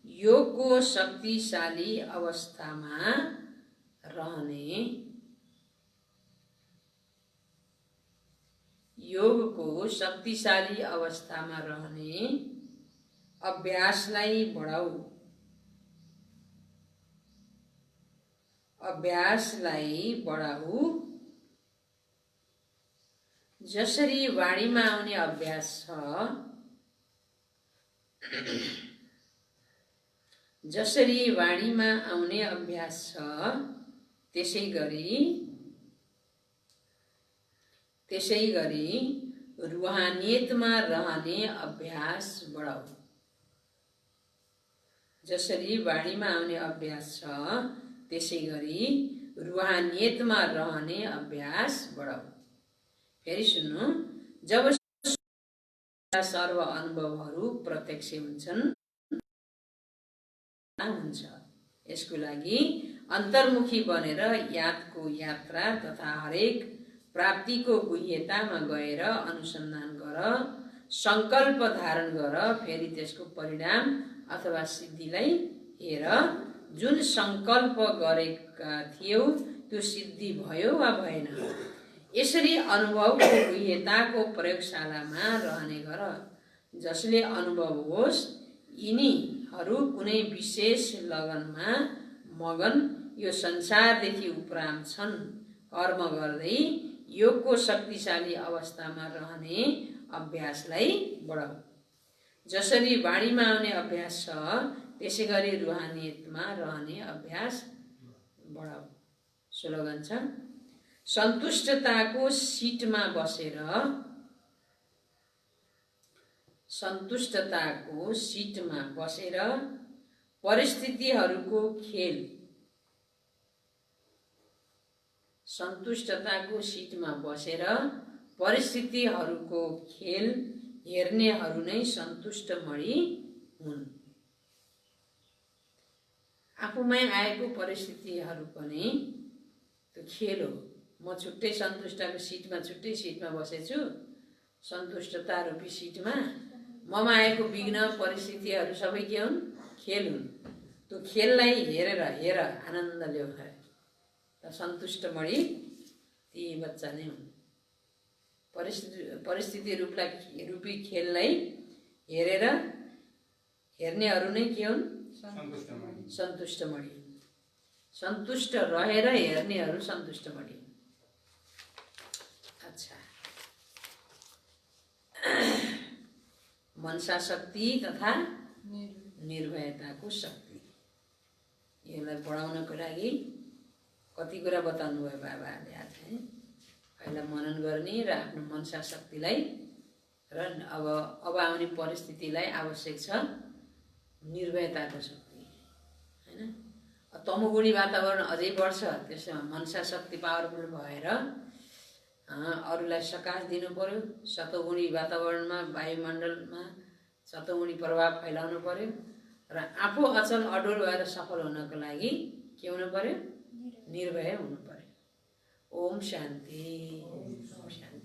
योगको शक्तिशाली अवस्थामा रहने अभ्यासलाई बढाऊ। जसरी वाणीमा आउने अभ्यास छ त्यसै गरी रुहानियतमा रहने अभ्यास बढाऊ। जसरी वाणीमा आउने अभ्यास छ त्यसै गरी रुहानियतमा रहने अभ्यास बढाऊ। फेरि सुन्नु, जब सर्व अनुभवहरू प्रत्यक्ष हुन्छ। यसको लागि अन्तर्मुखी बनेर यादको यात्रा तथा हरेक प्राप्तिको गुह्यतामा गएर अनुसन्धान गर, सङ्कल्प धारण गर, फेरि त्यसको परिणाम अथवा सिद्धिलाई हेर। जुन सङ्कल्प गरेका थियौ त्यो सिद्धि भयो वा भएन। यसरी अनुभवको गुह्यताको प्रयोगशालामा रहने गर। जसले अनुभव होस् यिनीहरू कुनै विशेष लगनमा मगन यो संसारदेखि उपराम छन्। कर्म गर्दै योगको शक्तिशाली अवस्थामा रहने अभ्यासलाई बढाऊ। जसरी बाढीमा आउने अभ्यास छ त्यसै गरी रुहानियतमा रहने अभ्यास बढाऊ। स्लोगन छ, सन्तुष्टताको सिटमा बसेर परिस्थितिहरूको खेल हेर्नेहरू नै सन्तुष्टमणि हुन्। आफूमै आएको परिस्थितिहरू पनि त्यो खेल हो। म छुट्टै सन्तुष्टको सिटमा बसेछु, सन्तुष्टता रूपी सिटमा। ममा आएको विघ्न परिस्थितिहरू सबै के हुन्? खेल हुन्। त्यो खेललाई हेर आनन्द ल्याऊ। सन्तुष्टमणि ती बच्चा नै हुन्। परिस्थिति रूपी खेललाई हेर्नेहरू नै के हुन्? सन्तुष्टमणि। सन्तुष्ट रहेर हेर्नेहरू सन्तुष्टमणि। अच्छा, मनसा शक्ति तथा निर्भयताको शक्ति, यसलाई बढाउनको लागि कति कुरा बताउनु भयो बाबाले आज। पहिला मनन गर्ने र आफ्नो मनसा शक्तिलाई र अब आउने परिस्थितिलाई आवश्यक छ निर्भयताको शक्ति, हैन? तमोगुणी वातावरण अझै बढ्छ। त्यसमा मनसा शक्ति पावरफुल भएर अरूलाई सकाश दिनु पर्यो। सतोगुणी वातावरणमा वायुमण्डलमा सतोगुणी प्रभाव फैलाउनु पर्यो र आफू अचल अडोल भएर सफल हुनको लागि के हुनु पर्यो? निर्भय हुनु पर्यो। ओम शान्ति। ओम शान्ति।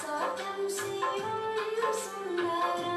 सत्यं शिवं सुन्दरम्